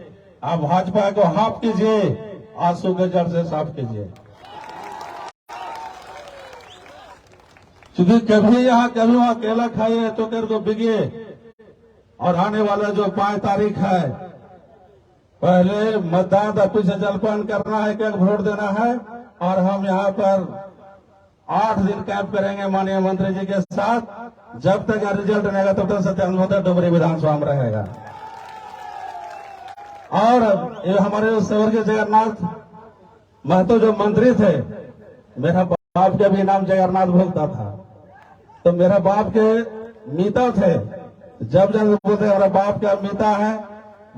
आप भाजपा को हाफ कीजिए, आंसू के जड़ से साफ कीजिए। क्योंकि कभी यहाँ कभी वहां केला खाइए तो कर को बिगिए। और आने वाला जो 5 तारीख है, पहले मतदान ऑफिस से जलपान करना है, क्या वोट देना है, और हम यहाँ पर 8 दिन कैंप करेंगे माननीय मंत्री जी के साथ। जब तक रिजल्ट नहीं आएगा तब तक सत्याग्रह डुमरी विधानसभा में रहेगा। और ये हमारे स्वर्गीय जगन्नाथ महतो जो मंत्री थे, मेरा बाप का भी नाम जगन्नाथ भोगता था, तो मेरा बाप के मीता थे। जब बोलते हमारा बाप का मीता है,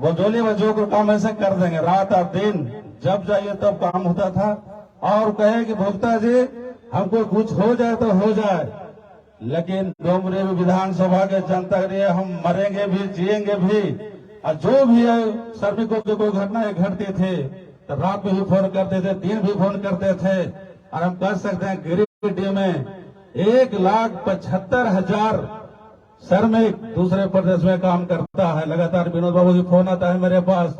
वो जोली में जो काम ऐसे कर देंगे, रात और दिन जब जाइए तब काम होता था। और कहे कि भोक्ता जी हमको कुछ हो जाए तो हो जाए, लेकिन डुमरी विधानसभा के जनता के लिए हम मरेंगे भी, जिएंगे भी। और जो भी है श्रमिकों की कोई घटना घटती थी तो रात में भी फोन करते थे, दिन भी फोन करते थे। और हम कह सकते हैं गिरिडीह में 1,75,000 श्रमिक दूसरे प्रदेश में काम करता है। लगातार विनोद बाबू की फोन आता है मेरे पास,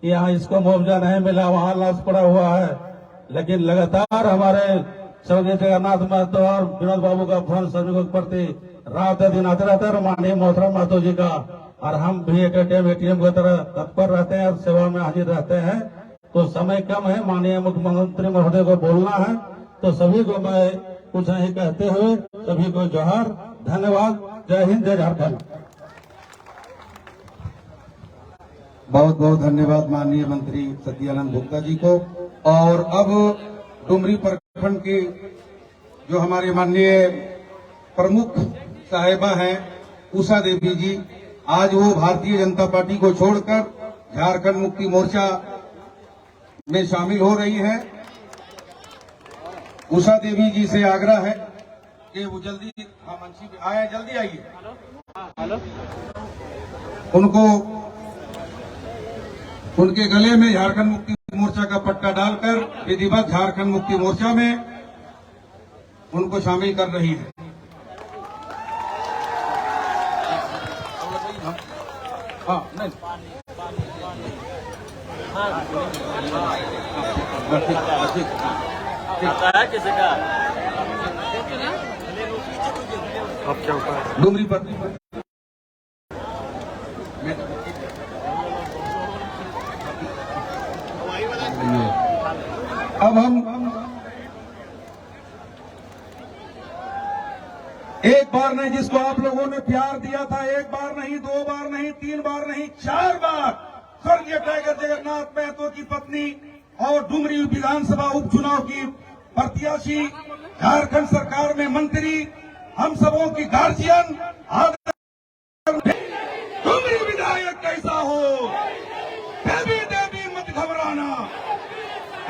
यहाँ इसको मुआवजा नहीं मिला, वहां लॉस पड़ा हुआ है। लेकिन लगातार हमारे स्वर्गीय जगन्नाथ महतो और विनोद बाबू का फोन श्रमिकों के प्रति रात दिन आते रहता है, माननीय मोहतरम महतो जी का। और हम भी एटीएम की तरह तत्पर रहते हैं और सेवा में हाजिर रहते हैं। तो समय कम है, माननीय मुख्यमंत्री महोदय को बोलना है, तो सभी को मैं कुछ नहीं कहते हुए सभी को जोहार, धन्यवाद, जय हिंद, जय झारखंड। बहुत बहुत धन्यवाद माननीय मंत्री सत्यानंद भोक्ता जी को। और अब डुमरी प्रखंड के जो हमारे माननीय प्रमुख साहिबा हैं उषा देवी जी, आज वो भारतीय जनता पार्टी को छोड़कर झारखंड मुक्ति मोर्चा में शामिल हो रही हैं। उषा देवी जी से आग्रह है कि वो जल्दी मंची पे आए, जल्दी आइए। हेलो, उनको उनके गले में झारखंड मुक्ति मोर्चा का पट्टा डालकर विधिवत झारखंड मुक्ति मोर्चा में उनको शामिल कर रही है। हाँ, नहीं किसी का अब क्या होता है? डुमरी पर अब हम एक बार नहीं, जिसको आप लोगों ने प्यार दिया था, एक बार नहीं, 2 बार नहीं, 3 बार नहीं, 4 बार स्वर्गीय टाइगर जगन्नाथ महतो की पत्नी और डुमरी विधानसभा उपचुनाव की प्रत्याशी, झारखंड सरकार में मंत्री, हम सबों की गार्जियन, डुमरी विधायक कैसा हो, देवी देवी मत घबराना,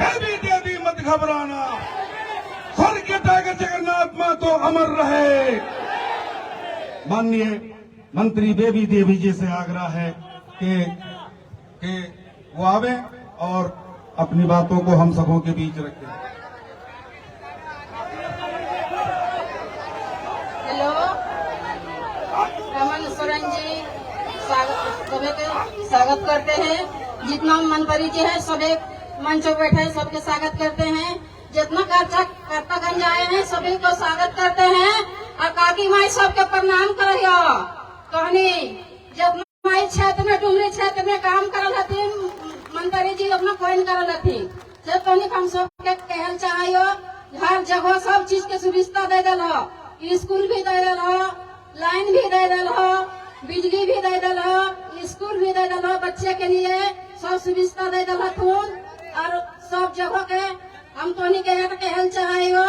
देवी देवी मत घबराना, स्वर्गीय टाइगर जगन्नाथ महतो अमर रहे। माननीय मंत्री बेबी देवी जी से आग्रह है कि वो आवे और अपनी बातों को हम सबों के बीच रखें। हेलो, रमन सोरेन जी सभी के स्वागत करते हैं। जितना मंत्री जी है सभी मंच पर बैठे सबके स्वागत करते हैं। जितना कर्तागंज आए हैं सभी को स्वागत करते हैं और काकी माई सबके प्रणाम करियो। कहनी जितना माई क्षेत्र में डुमरी क्षेत्र में काम करल हथिन मंत्री जी अपना कोई नहीं करल हथिन, से कहनी हम सबके कहल चाहिए हर जगह सब चीज के सुविधा दे दिल हो, स्कूल भी दे दिल हो, लाइन भी दे दिल हो, बिजली भी दे दिल हो, स्कूल भी दे दिल हो, बच्चे के लिए सब सुविधा दे दिल हथुन और सब जगह के हम तो नहीं कहल चाहिए।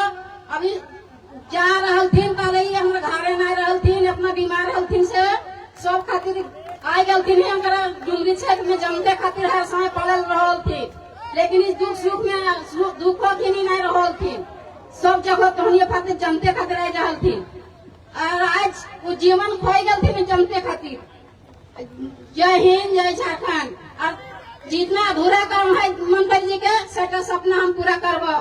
अभी जा रहल थीन पहले ही हमारे घरे नहीं रहल थीन, अपना बीमार रहल थीन से सब खातिर आ गल थी। हमारा डुमरी क्षेत्र में जमते खातिर हर समय पड़ल रहल थी, लेकिन इस दुख सुख में दुखों की नहीं रहल थी। सब जगह तोहनी खातिर जनते खातिर आ रहल थी और आज वो जीवन खोई गल थी जनते खातिर। जय हिंद, जय झारखंड। और जितना अधूरा काम है मंत्री जी के सेटा सपना हम पूरा करबो।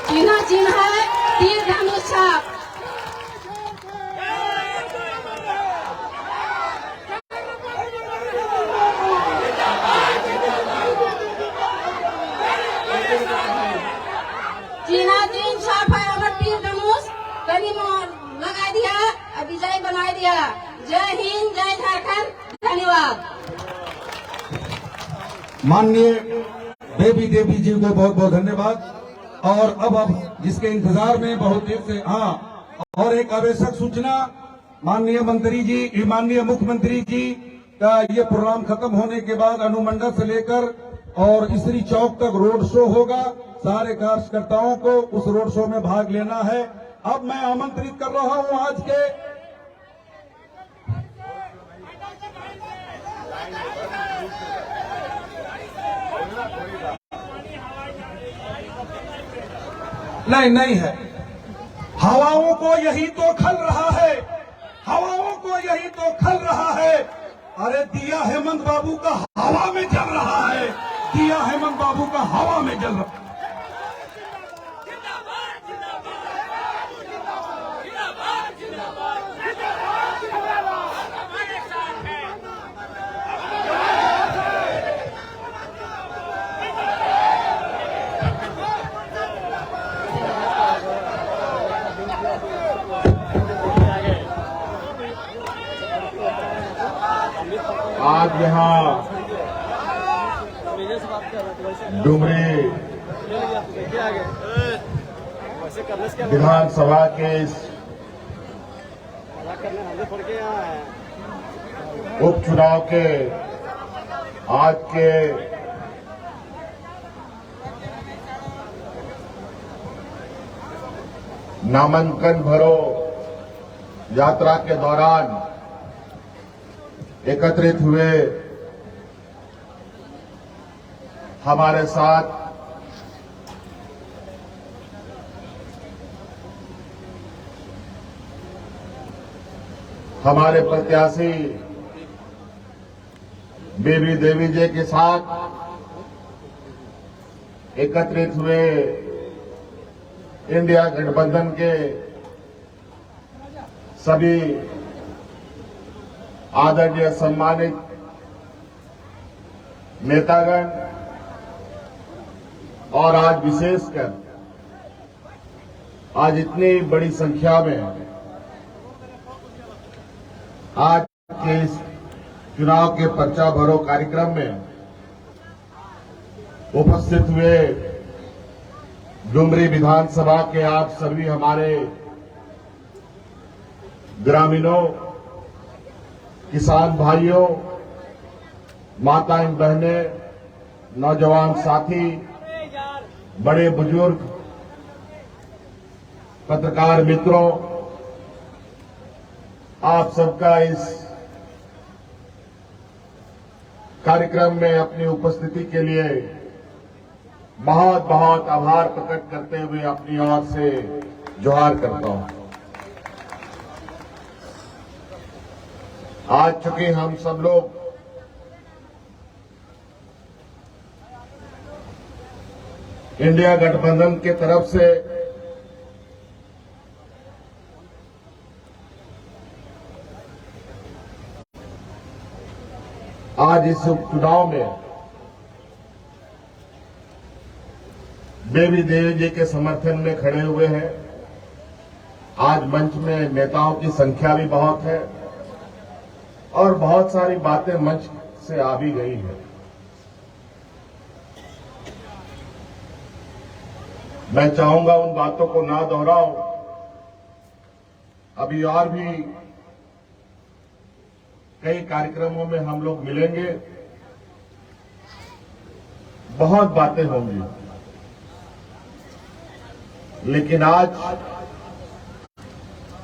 चिन्ह है तीर धनुष छाप। चिन्ह छाप है हमारे तीर धनुष कहीं लगा दिया और विजय बना दिया। जय हिंद, जय झारखंड। धन्यवाद। माननीय बेबी देवी जी को बहुत बहुत धन्यवाद। और अब जिसके इंतजार में बहुत देर से, और एक आवश्यक सूचना, माननीय मंत्री जी, माननीय मुख्यमंत्री जी का ये प्रोग्राम खत्म होने के बाद अनुमंडल से लेकर और इसरी चौक तक रोड शो होगा। सारे कार्यकर्ताओं को उस रोड शो में भाग लेना है। अब मैं आमंत्रित कर रहा हूं आज के नहीं है, हवाओं को यही तो खल रहा है, हवाओं को यही तो खल रहा है। अरे दिया हेमंत बाबू का हवा में जल रहा है, दिया हेमंत बाबू का हवा में जल रहा है। आज यहाँ डुमरी विधानसभा के इस उपचुनाव के आज के नामांकन भरो यात्रा के दौरान एकत्रित हुए हमारे साथ हमारे प्रत्याशी बेबी देवी जी के साथ एकत्रित हुए इंडिया गठबंधन के सभी आदरणीय सम्मानित नेतागण और आज विशेषकर आज इतनी बड़ी संख्या में आज के इस चुनाव के पर्चा भरो कार्यक्रम में उपस्थित हुए डुमरी विधानसभा के आप सभी हमारे ग्रामीणों, किसान भाइयों, माताएं बहनें, नौजवान साथी, बड़े बुजुर्ग, पत्रकार मित्रों, आप सबका इस कार्यक्रम में अपनी उपस्थिति के लिए बहुत बहुत आभार प्रकट करते हुए अपनी ओर से जोहार करता हूं। आज चूंकि हम सब लोग इंडिया गठबंधन के तरफ से आज इस उपचुनाव में देवी देवी जी के समर्थन में खड़े हुए हैं। आज मंच में नेताओं की संख्या भी बहुत है और बहुत सारी बातें मंच से आ भी गई है। मैं चाहूंगा उन बातों को ना दोहराऊं। अभी और भी कई कार्यक्रमों में हम लोग मिलेंगे, बहुत बातें होंगी, लेकिन आज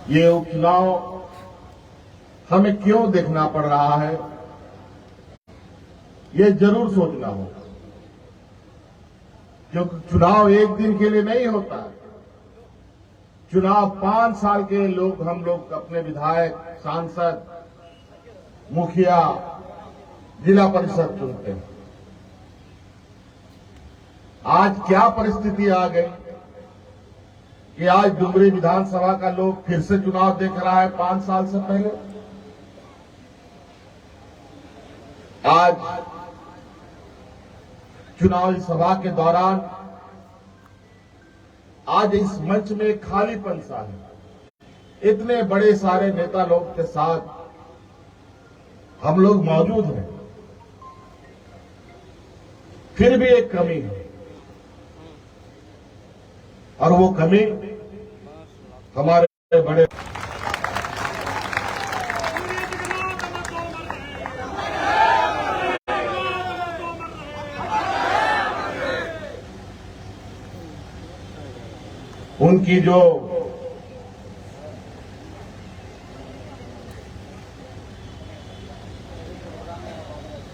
ये उपचुनाव हमें क्यों देखना पड़ रहा है, ये जरूर सोचना होगा। क्योंकि चुनाव एक दिन के लिए नहीं होता। चुनाव 5 साल के लोग हम लोग अपने विधायक, सांसद, मुखिया, जिला परिषद चुनते हैं। आज क्या परिस्थिति आ गई कि आज डुमरी विधानसभा का लोग फिर से चुनाव देख रहा है 5 साल से पहले। आज चुनावी सभा के दौरान आज इस मंच में खालीपन सा है। इतने बड़े सारे नेता लोग के साथ हम लोग मौजूद हैं, फिर भी एक कमी है, और वो कमी हमारे बड़े उनकी जो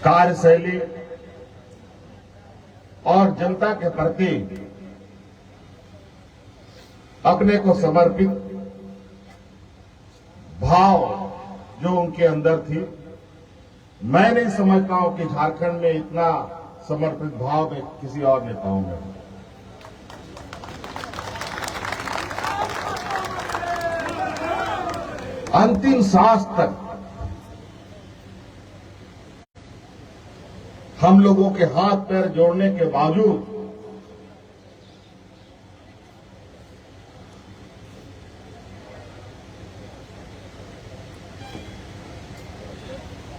कार्यशैली और जनता के प्रति अपने को समर्पित भाव जो उनके अंदर थी, मैं नहीं समझता हूं कि झारखंड में इतना समर्पित भाव में किसी और नेताओं में। अंतिम सांस तक हम लोगों के हाथ पैर जोड़ने के बावजूद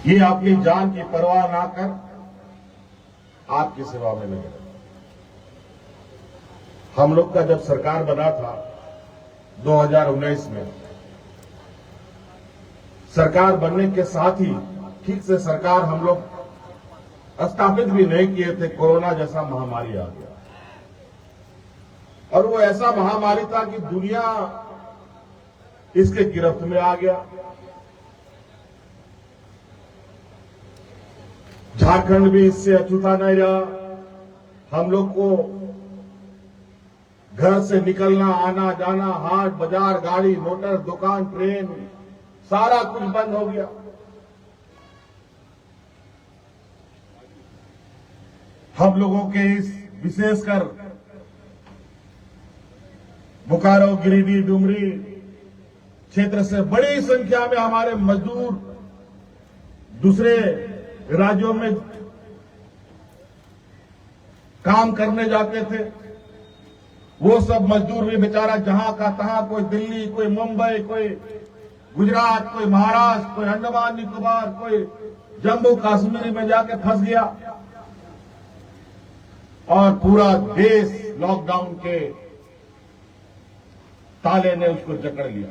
ये अपनी जान की परवाह ना कर आपकी सेवा में लगे। हम लोग का जब सरकार बना था 2019 में, सरकार बनने के साथ ही ठीक से सरकार हम लोग स्थापित भी नहीं किए थे, कोरोना जैसा महामारी आ गया। और वो ऐसा महामारी था कि दुनिया इसके गिरफ्त में आ गया। झारखंड भी इससे अछूता नहीं रहा। हम लोग को घर से निकलना, आना जाना, हाट बाजार, गाड़ी मोटर, दुकान, ट्रेन, सारा कुछ बंद हो गया। हम लोगों के इस विशेषकर बोकारो, गिरिडीह, डुमरी क्षेत्र से बड़ी संख्या में हमारे मजदूर दूसरे राज्यों में काम करने जाते थे। वो सब मजदूर भी बेचारा जहां का तहां, कोई दिल्ली, कोई मुंबई, कोई गुजरात, कोई महाराष्ट्र, कोई अंडमान निकोबार, कोई जम्मू कश्मीर में जाके फंस गया और पूरा देश लॉकडाउन के ताले ने उसको जकड़ लिया।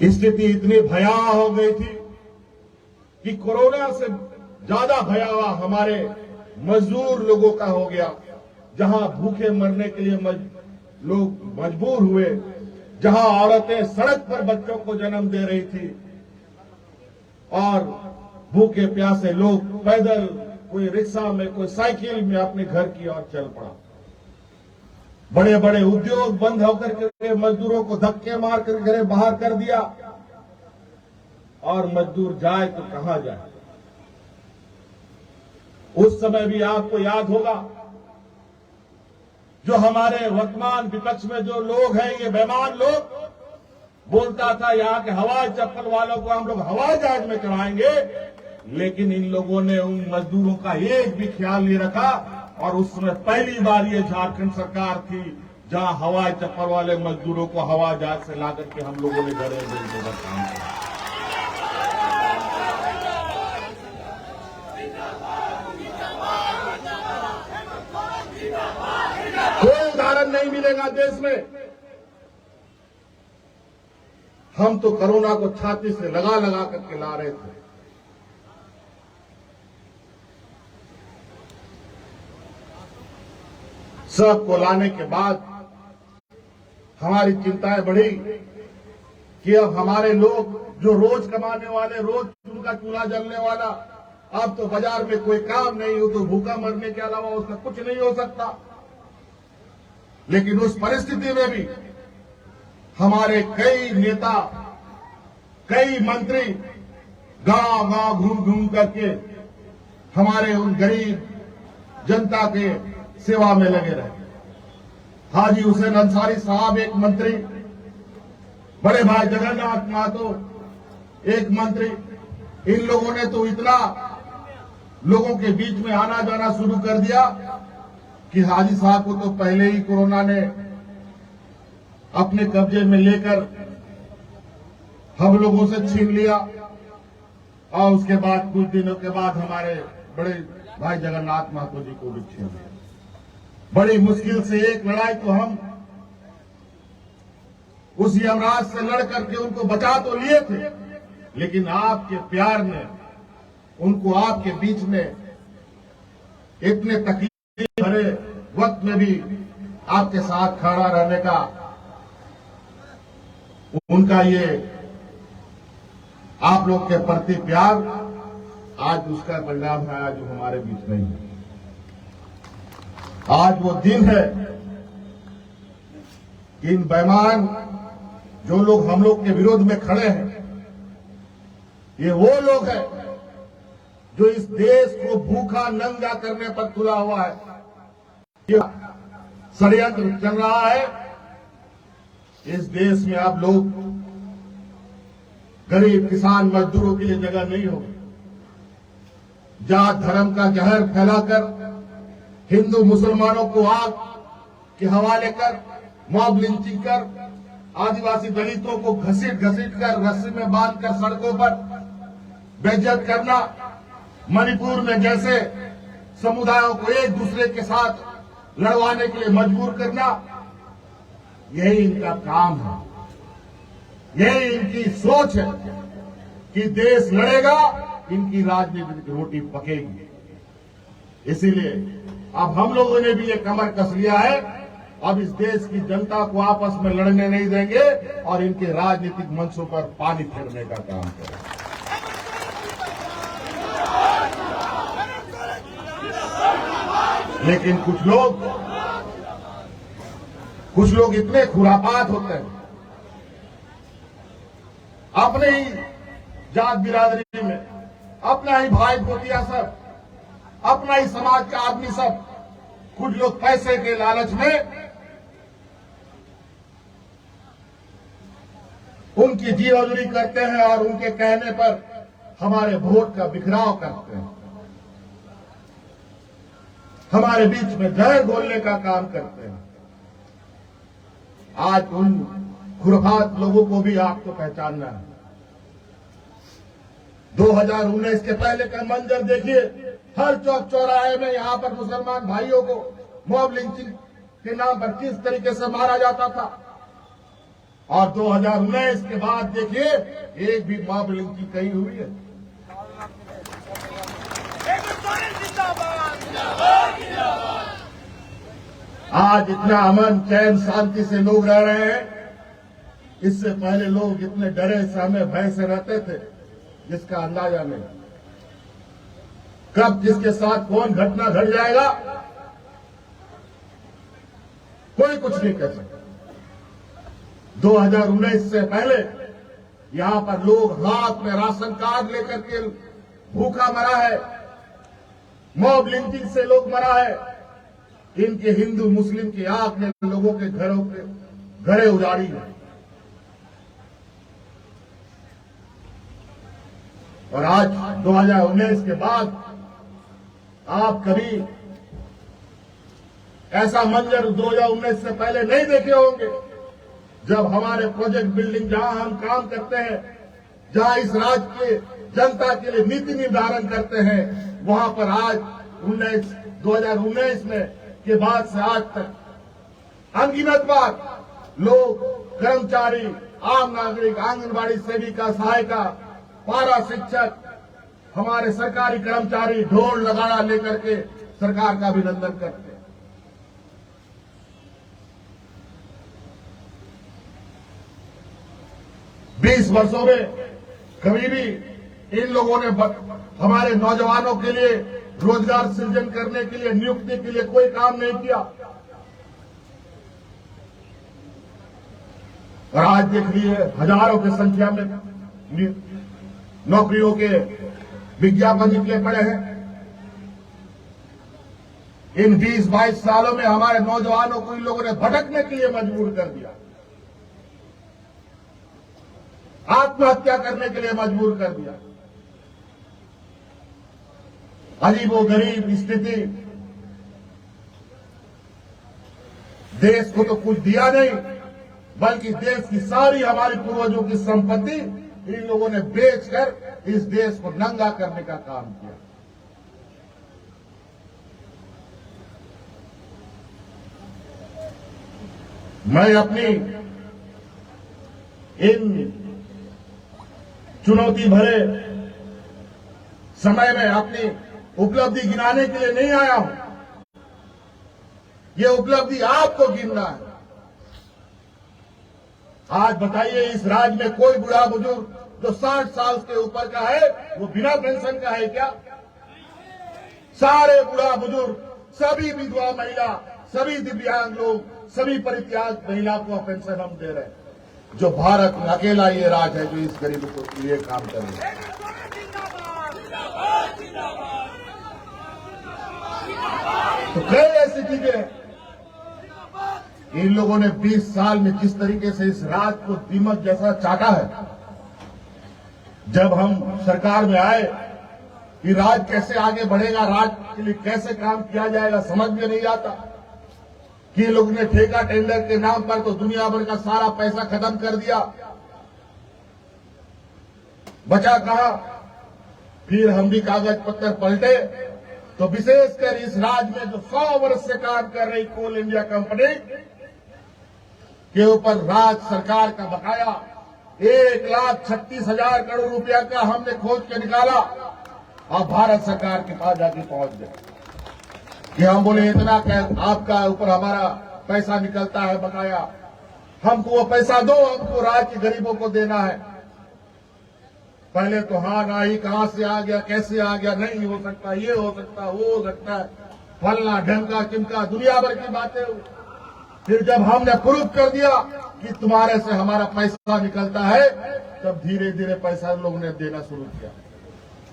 स्थिति इतनी भयावह हो गई थी कि कोरोना से ज्यादा भयावह हमारे मजदूर लोगों का हो गया, जहां भूखे मरने के लिए लोग मजबूर हुए, जहां औरतें सड़क पर बच्चों को जन्म दे रही थी और भूखे प्यासे लोग पैदल, कोई रिक्शा में, कोई साइकिल में अपने घर की ओर चल पड़ा। बड़े बड़े उद्योग बंद होकर के मजदूरों को धक्के मार कर घरे बाहर कर दिया, और मजदूर जाए तो कहां जाए। उस समय भी आपको याद होगा, जो हमारे वर्तमान विपक्ष में जो लोग हैं, ये बेईमान लोग, बोलता था यहां के हवाई चप्पल वालों को हम लोग हवाई जहाज में चढ़ाएंगे, लेकिन इन लोगों ने उन मजदूरों का एक भी ख्याल नहीं रखा। और उस समय पहली बार ये झारखंड सरकार थी जहां हवाई चप्पल वाले मजदूरों को हवाई जहाज से लाकर के हम लोगों ने घरे भेजने का काम किया। कोई उदाहरण नहीं मिलेगा देश में। हम तो कोरोना को छाती से लगा लगा करके ला रहे थे। सबको लाने के बाद हमारी चिंताएं बढ़ी कि अब हमारे लोग जो रोज कमाने वाले, रोज उनका चूल्हा जलने वाला, अब तो बाजार में कोई काम नहीं हो तो भूखा मरने के अलावा उसका कुछ नहीं हो सकता। लेकिन उस परिस्थिति में भी हमारे कई नेता, कई मंत्री गांव गांव घूम घूम करके हमारे उन गरीब जनता के सेवा में लगे रहे। हाजी हुसैन अंसारी साहब एक मंत्री, बड़े भाई जगन्नाथ महतो एक मंत्री, इन लोगों ने तो इतना लोगों के बीच में आना जाना शुरू कर दिया कि हाजी साहब को तो पहले ही कोरोना ने अपने कब्जे में लेकर हम लोगों से छीन लिया। और उसके बाद कुछ दिनों के बाद हमारे बड़े भाई जगन्नाथ महतो जी को भी छीन लिया। बड़ी मुश्किल से एक लड़ाई तो हम उस यमराज से लड़ करके उनको बचा तो लिए थे, लेकिन आपके प्यार ने उनको आपके बीच में इतने तकलीफ भरे वक्त में भी आपके साथ खड़ा रहने का उनका ये आप लोग के प्रति प्यार, आज उसका परिणाम है आज वो हमारे बीच नहीं है। आज वो दिन है कि इन बेईमान जो लोग हम लोग के विरोध में खड़े हैं, ये वो लोग हैं जो इस देश को भूखा नंगा करने पर तुला हुआ है। ये षड्यंत्र चल रहा है। इस देश में आप लोग गरीब किसान मजदूरों के लिए जगह नहीं होगी। जात धर्म का जहर फैलाकर हिंदू मुसलमानों को आग के हवाले कर, मॉब लिंचिंग कर, आदिवासी दलितों को घसीट घसीट कर रस्सी में बांधकर सड़कों पर बेइज्जत करना, मणिपुर में जैसे समुदायों को एक दूसरे के साथ लड़वाने के लिए मजबूर करना, यही इनका काम है, यही इनकी सोच है कि देश लड़ेगा, इनकी राजनीतिक रोटी पकेगी। इसीलिए अब हम लोगों ने भी ये कमर कस लिया है। अब इस देश की जनता को आपस में लड़ने नहीं देंगे और इनके राजनीतिक मंचों पर पानी फेरने का काम करेंगे। लेकिन कुछ लोग इतने खुरापात होते हैं, अपने ही जात बिरादरी में, अपना ही भाई भोतिया सब, अपना ही समाज का आदमी सब, कुछ लोग पैसे के लालच में उनकी जीरोजरी करते हैं और उनके कहने पर हमारे वोट का बिखराव करते हैं, हमारे बीच में जहर घोलने का काम करते हैं। आज उन खुरफात लोगों को भी आपको पहचानना है। 2019 के पहले का मंजर देखिए, हर चौक चौराहे में यहां पर मुसलमान भाइयों को मॉब लिंचिंग के नाम पर किस तरीके से मारा जाता था। और 2019 के बाद देखिए एक भी मॉब लिंचिंग कहीं हुई है। आज इतना अमन चैन शांति से लोग रह रहे हैं। इससे पहले लोग इतने डरे सहमे भय से रहते थे जिसका अंदाजा नहीं। कब किसके साथ कौन घटना घट जाएगा कोई कुछ नहीं कर सकता। 2019 से पहले यहां पर लोग हाथ में राशन कार्ड लेकर के भूखा मरा है, मॉब लिंचिंग से लोग मरा है। इनके हिंदू मुस्लिम की आंख ने लोगों के घरों के घरे उजाड़ी है। और आज 2019 के बाद आप कभी ऐसा मंजर 2019 से पहले नहीं देखे होंगे, जब हमारे प्रोजेक्ट बिल्डिंग जहां हम काम करते हैं, जहां इस राज्य के जनता के लिए नीति निर्धारण करते हैं, वहां पर आज 2019 में के बाद से आज तक अनगिनत बार लोग, कर्मचारी, आम नागरिक, आंगनबाड़ी सेविका, सहायिका, पारा शिक्षक, हमारे सरकारी कर्मचारी ढोल नगाड़ा लेकर के सरकार का अभिनंदन करते हैं। बीस वर्षों में कभी भी इन लोगों ने हमारे नौजवानों के लिए रोजगार सृजन करने के लिए, नियुक्ति के लिए कोई काम नहीं किया। और आज देख लीजिए हजारों की संख्या में नौकरियों के विज्ञापन निकले पड़े हैं। इन 20-22 सालों में हमारे नौजवानों को इन लोगों ने भटकने के लिए मजबूर कर दिया, आत्महत्या करने के लिए मजबूर कर दिया। अजीबो गरीब स्थिति, देश को तो कुछ दिया नहीं, बल्कि देश की सारी हमारी पूर्वजों की संपत्ति इन लोगों ने बेचकर इस देश को नंगा करने का काम किया। मैं अपनी इन चुनौती भरे समय में अपनी उपलब्धि गिनाने के लिए नहीं आया हूं। ये उपलब्धि आपको गिनना है। आज बताइए, इस राज्य में कोई बुढ़ा बुजुर्ग जो 60 साल के ऊपर का है वो बिना पेंशन का है क्या? सारे बुढ़ा बुजुर्ग, सभी विधवा महिला, सभी दिव्यांग लोग, सभी परित्याग महिला को पेंशन हम दे रहे हैं। जो भारत में अकेला ये राज है जो इस गरीब को लिए काम कर रहे हैं। तो कई ऐसी चीजें इन लोगों ने 20 साल में जिस तरीके से इस राज्य को दीमक जैसा चाटा है। जब हम सरकार में आए कि राज्य कैसे आगे बढ़ेगा, राज्य के लिए कैसे काम किया जाएगा, समझ में नहीं आता कि ये लोगों ने ठेका टेंडर के नाम पर तो दुनिया भर का सारा पैसा खत्म कर दिया, बचा कहां? फिर हम भी कागज पत्थर पलटे तो विशेषकर इस राज्य में जो 100 वर्ष से काम कर रही कोल इंडिया कंपनी के ऊपर राज्य सरकार का बकाया 1,36,000 करोड़ रुपया का हमने खोज के निकाला और भारत सरकार के पास जाके पहुंच गए कि हम बोले इतना क्या आपका ऊपर हमारा पैसा निकलता है बकाया, हमको वो पैसा दो, हमको राज्य के गरीबों को देना है। पहले तो हाँ ना ही, कहां से आ गया, कैसे आ गया, नहीं हो सकता, ये हो सकता, वो हो सकता है, फलना ढंका चिमका दुनिया भर की बातें। फिर जब हमने प्रूफ कर दिया कि तुम्हारे से हमारा पैसा निकलता है, तब धीरे धीरे पैसा लोगों ने देना शुरू किया।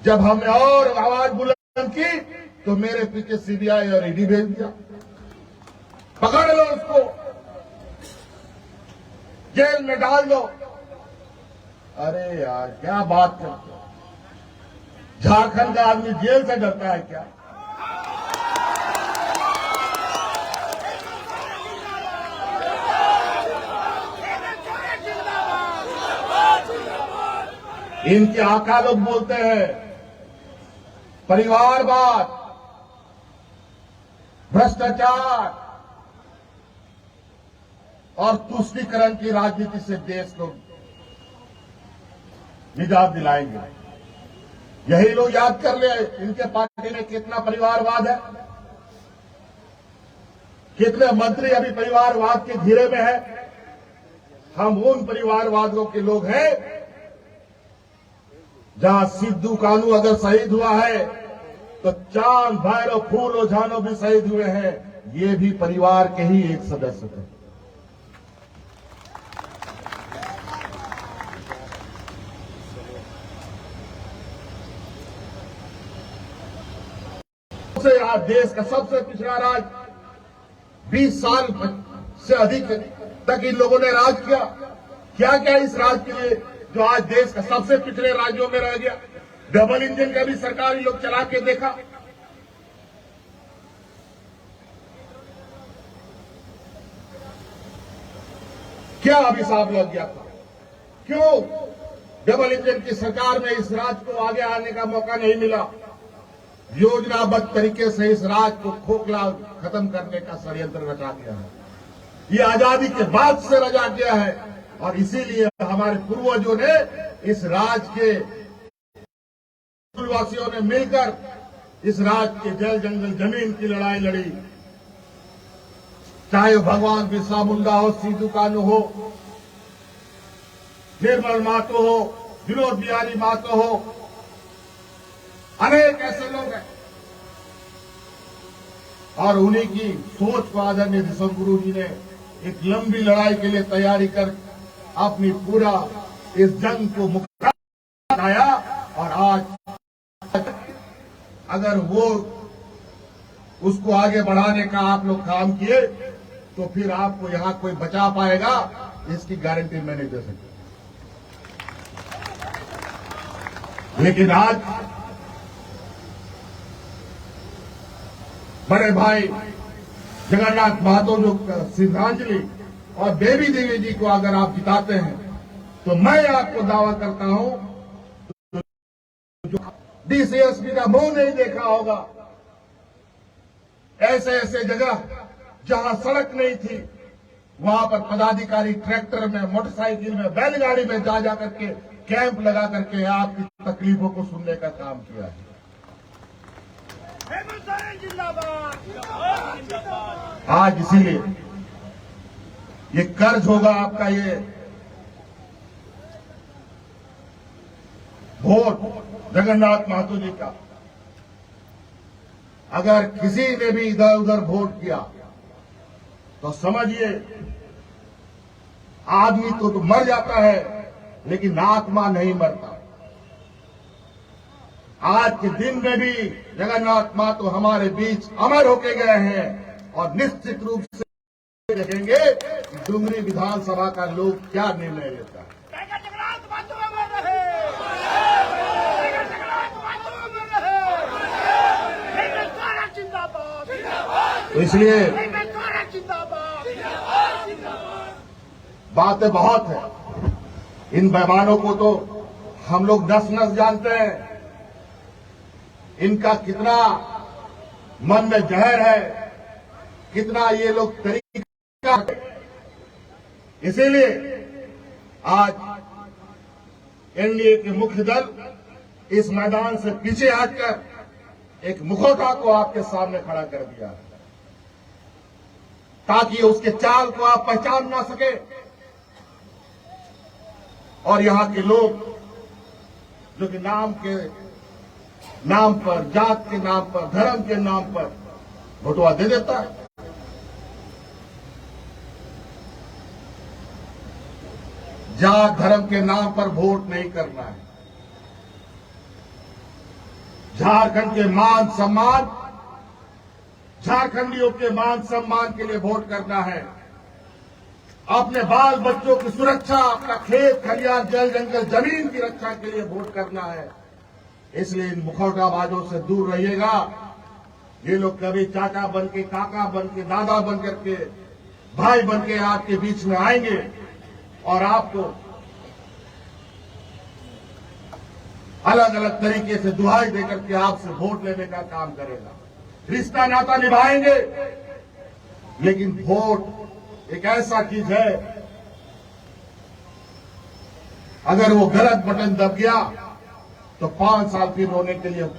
जब हमने और आवाज बुलंद की तो मेरे पीछे सीबीआई और ईडी भेज दिया, पकड़ लो उसको, जेल में डाल दो। अरे यार क्या बात करते हो, झारखंड का आदमी जेल से डरता है क्या? इनके आका लोग बोलते हैं परिवारवाद, भ्रष्टाचार, और तुष्टीकरण की राजनीति से देश को निजात दिलाएंगे। यही लोग याद कर ले इनके पार्टी में कितना परिवारवाद है, कितने मंत्री अभी परिवारवाद के घेरे में है। हम उन परिवारवादियों के लोग हैं जहां सिद्धू कानू अगर शहीद हुआ है तो चांद भैरव फूल झानो भी शहीद हुए हैं। ये भी परिवार के ही एक सदस्य थे। आज देश का सबसे पिछड़ा राज 20 साल से अधिक तक इन लोगों ने राज किया। क्या क्या इस राज के लिए जो आज देश का सबसे पिछड़े राज्यों में रह गया। डबल इंजन का भी सरकारी लोग चला के देखा। क्या अभिशाप लग गया था? क्यों डबल इंजन की सरकार में इस राज्य को आगे आने का मौका नहीं मिला? योजनाबद्ध तरीके से इस राज्य को खोखला खत्म करने का षड्यंत्र रचा गया है। ये आजादी के बाद से रचा गया है और इसीलिए हमारे पूर्वजों ने इस राज्य के वासियों ने मिलकर इस राज्य के जल जंगल जमीन की लड़ाई लड़ी। चाहे भगवान बिरसा मुंडा हो, सिद्धू कानू हो, निर्मल महतो हो, विनोद बिहारी महतो हो, अनेक ऐसे लोग हैं। और उन्हीं की सोच को आदरणीय विश्वगुरु जी ने एक लंबी लड़ाई के लिए तैयारी कर अपनी पूरा इस जंग को मुकाया। और आज अगर वो उसको आगे बढ़ाने का आप लोग काम किए तो फिर आपको यहां कोई बचा पाएगा, इसकी गारंटी मैं नहीं दे सकता। लेकिन आज बड़े भाई जगन्नाथ महतो जो श्रद्धांजलि और देवी देवी जी को अगर आप जिताते हैं तो मैं आपको दावा करता हूं डीसीएसपी का मुंह नहीं देखा होगा। ऐसे ऐसे जगह जहां सड़क नहीं थी वहां पर पदाधिकारी ट्रैक्टर में, मोटरसाइकिल में, बैलगाड़ी में जा करके कैंप लगा करके आपकी तकलीफों को सुनने का काम किया है। आज इसीलिए ये कर्ज होगा आपका, ये वोट जगन्नाथ महतो जी का। अगर किसी ने भी इधर उधर वोट किया तो समझिए आदमी तो मर जाता है लेकिन आत्मा नहीं मरता। आज के दिन में भी जगन्नाथ महतो हमारे बीच अमर होके गए हैं और निश्चित रूप से देखेंगे कि डुमरी विधानसभा का लोग क्या निर्णय लेता है। तो इसलिए बातें बहुत है। इन बेईमानों को तो हम लोग नस नस जानते हैं, इनका कितना मन में जहर है, कितना ये लोग तरीका। इसीलिए आज एनडीए के मुख्य दल इस मैदान से पीछे हटकर एक मुखौटा को आपके सामने खड़ा कर दिया है ताकि उसके चाल को आप पहचान ना सके और यहां के लोग जो कि नाम पर, जात के नाम पर, धर्म के नाम पर वोटवा दे देता है। जात धर्म के नाम पर वोट नहीं करना है। झारखंड के मान सम्मान, झारखंडियों के मान सम्मान के लिए वोट करना है। अपने बाल बच्चों की सुरक्षा, अपना खेत खलियान, जल जंगल जमीन की रक्षा के लिए वोट करना है। इसलिए इन मुखौटाबाजों से दूर रहिएगा। ये लोग कभी चाचा बन के, काका बन के, दादा बन करके, भाई बन के आपके बीच में आएंगे और आपको अलग अलग तरीके से दुहाई देकर के आपसे वोट लेने का काम करेगा। रिश्ता नाता निभाएंगे लेकिन वोट एक ऐसा चीज है, अगर वो गलत बटन दब गया तो 5 साल फिर रोने के लिए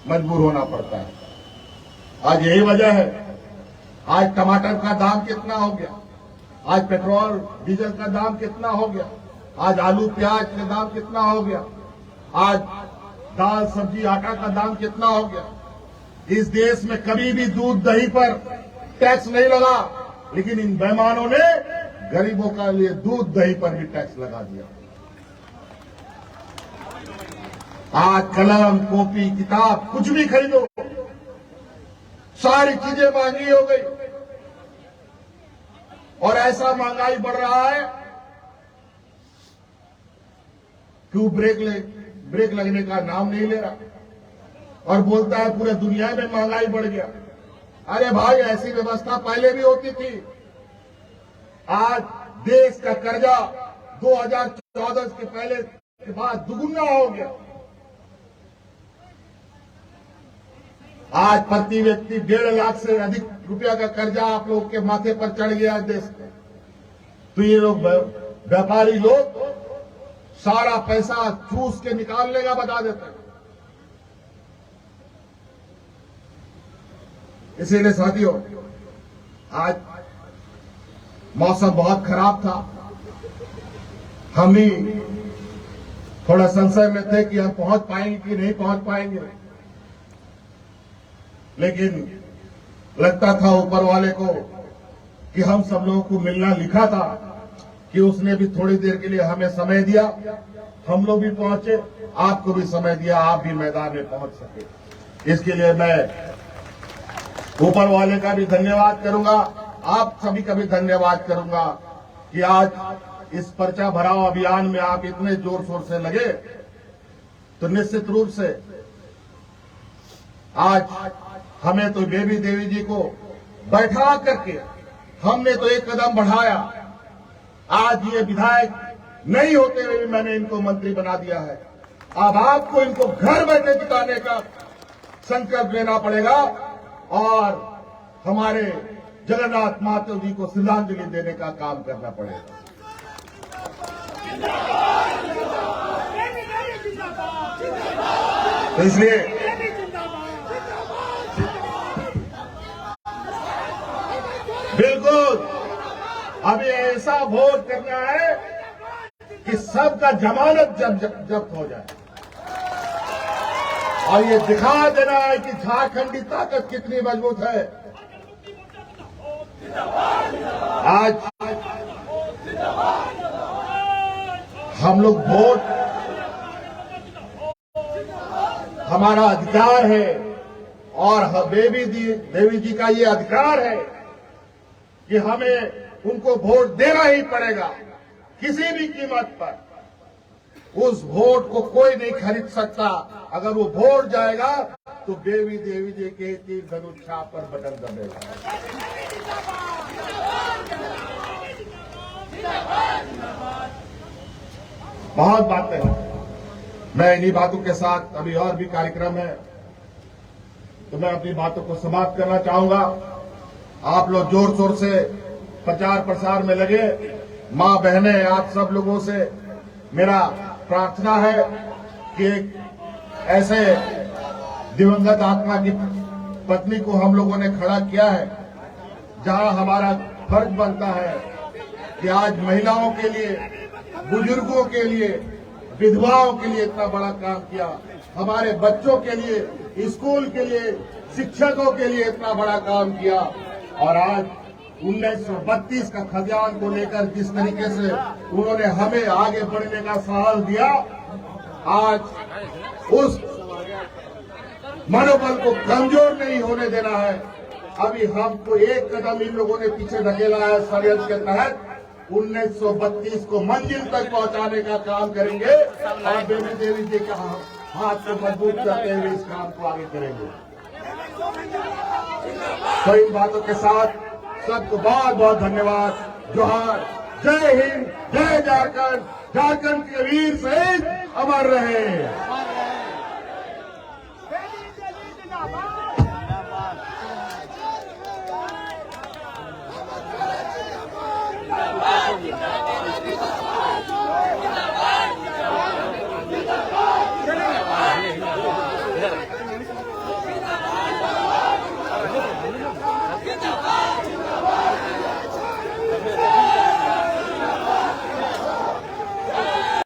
मजबूर होना पड़ता है। आज यही वजह है, आज टमाटर का दाम कितना हो गया, आज पेट्रोल डीजल का दाम कितना हो गया, आज आलू प्याज का दाम कितना हो गया, आज दाल सब्जी आटा का दाम कितना हो गया। इस देश में कभी भी दूध दही पर टैक्स नहीं लगा, लेकिन इन बेईमानों ने गरीबों के लिए दूध दही पर भी टैक्स लगा दिया। आज कलम कॉपी किताब कुछ भी खरीदो, सारी चीजें महंगी हो गई और ऐसा महंगाई बढ़ रहा है कि वो ब्रेक लगने का नाम नहीं ले रहा और बोलता है पूरे दुनिया में महंगाई बढ़ गया। अरे भाई, ऐसी व्यवस्था पहले भी होती थी। आज देश का कर्जा 2014 के पहले के बाद दुगुना हो गया। आज प्रति व्यक्ति 1.5 लाख से अधिक रुपया का कर्जा आप लोगों के माथे पर चढ़ गया देश में। तो ये लोग व्यापारी लोग सारा पैसा चूस के निकालने का बता देते हैं। इसीलिए साथियों, आज मौसम बहुत खराब था। हम भी थोड़ा संशय में थे कि हम पहुंच पाएंगे कि नहीं पहुंच पाएंगे, लेकिन लगता था ऊपर वाले को कि हम सब लोगों को मिलना लिखा था कि उसने भी थोड़ी देर के लिए हमें समय दिया, हम लोग भी पहुंचे, आपको भी समय दिया, आप भी मैदान में पहुंच सके। इसके लिए मैं ऊपर वाले का भी धन्यवाद करूंगा, आप सभी का भी धन्यवाद करूंगा कि आज इस पर्चा भराव अभियान में आप इतने जोर शोर से लगे। तो निश्चित रूप से आज हमें तो बेबी देवी जी को बैठा करके हमने तो एक कदम बढ़ाया। आज ये विधायक नहीं होते हुए भी मैंने इनको मंत्री बना दिया है। अब आपको इनको घर बैठे जिताने का संकल्प लेना पड़ेगा और हमारे जगन्नाथ महातो जी को श्रद्धांजलि देने का काम करना पड़ेगा। तो इसलिए बिल्कुल अभी ऐसा वोट करना है कि सबका जमानत जब्त हो जाए और ये दिखा देना है कि झारखंडी ताकत कितनी मजबूत है। आज हम लोग वोट हमारा अधिकार है और देवी जी का ये अधिकार है कि हमें उनको वोट देना ही पड़ेगा किसी भी कीमत पर। उस वोट को कोई नहीं खरीद सकता। अगर वो वोट जाएगा तो देवी जी के तीर धनुष छाप पर बटन दबेगा। बहुत बातें हैं, मैं इन्हीं बातों के साथ अभी और भी कार्यक्रम है तो मैं अपनी बातों को समाप्त करना चाहूंगा। आप लोग जोर शोर से प्रचार प्रसार में लगे। मां बहनें, आप सब लोगों से मेरा प्रार्थना है कि ऐसे दिवंगत आत्मा की पत्नी को हम लोगों ने खड़ा किया है, जहां हमारा फर्ज बनता है कि आज महिलाओं के लिए, बुजुर्गों के लिए, विधवाओं के लिए इतना बड़ा काम किया, हमारे बच्चों के लिए, स्कूल के लिए, शिक्षकों के लिए इतना बड़ा काम किया। और आज 1932 का खजान को लेकर जिस तरीके से उन्होंने हमें आगे बढ़ने का साहस दिया, आज उस मनोबल को कमजोर नहीं होने देना है। अभी हमको एक कदम इन लोगों ने पीछे धकेला है। षड्यंत्र के तहत 1932 को मंजिल तक पहुंचाने का काम करेंगे और बेबी देवी जी का हाथ को मजबूत करते हुए इस काम को आगे करेंगे। तो इन बातों के साथ सबको बहुत बहुत धन्यवाद। जोहार, जय हिंद, जय झारखंड। झारखंड के वीर शहीद अमर रहे।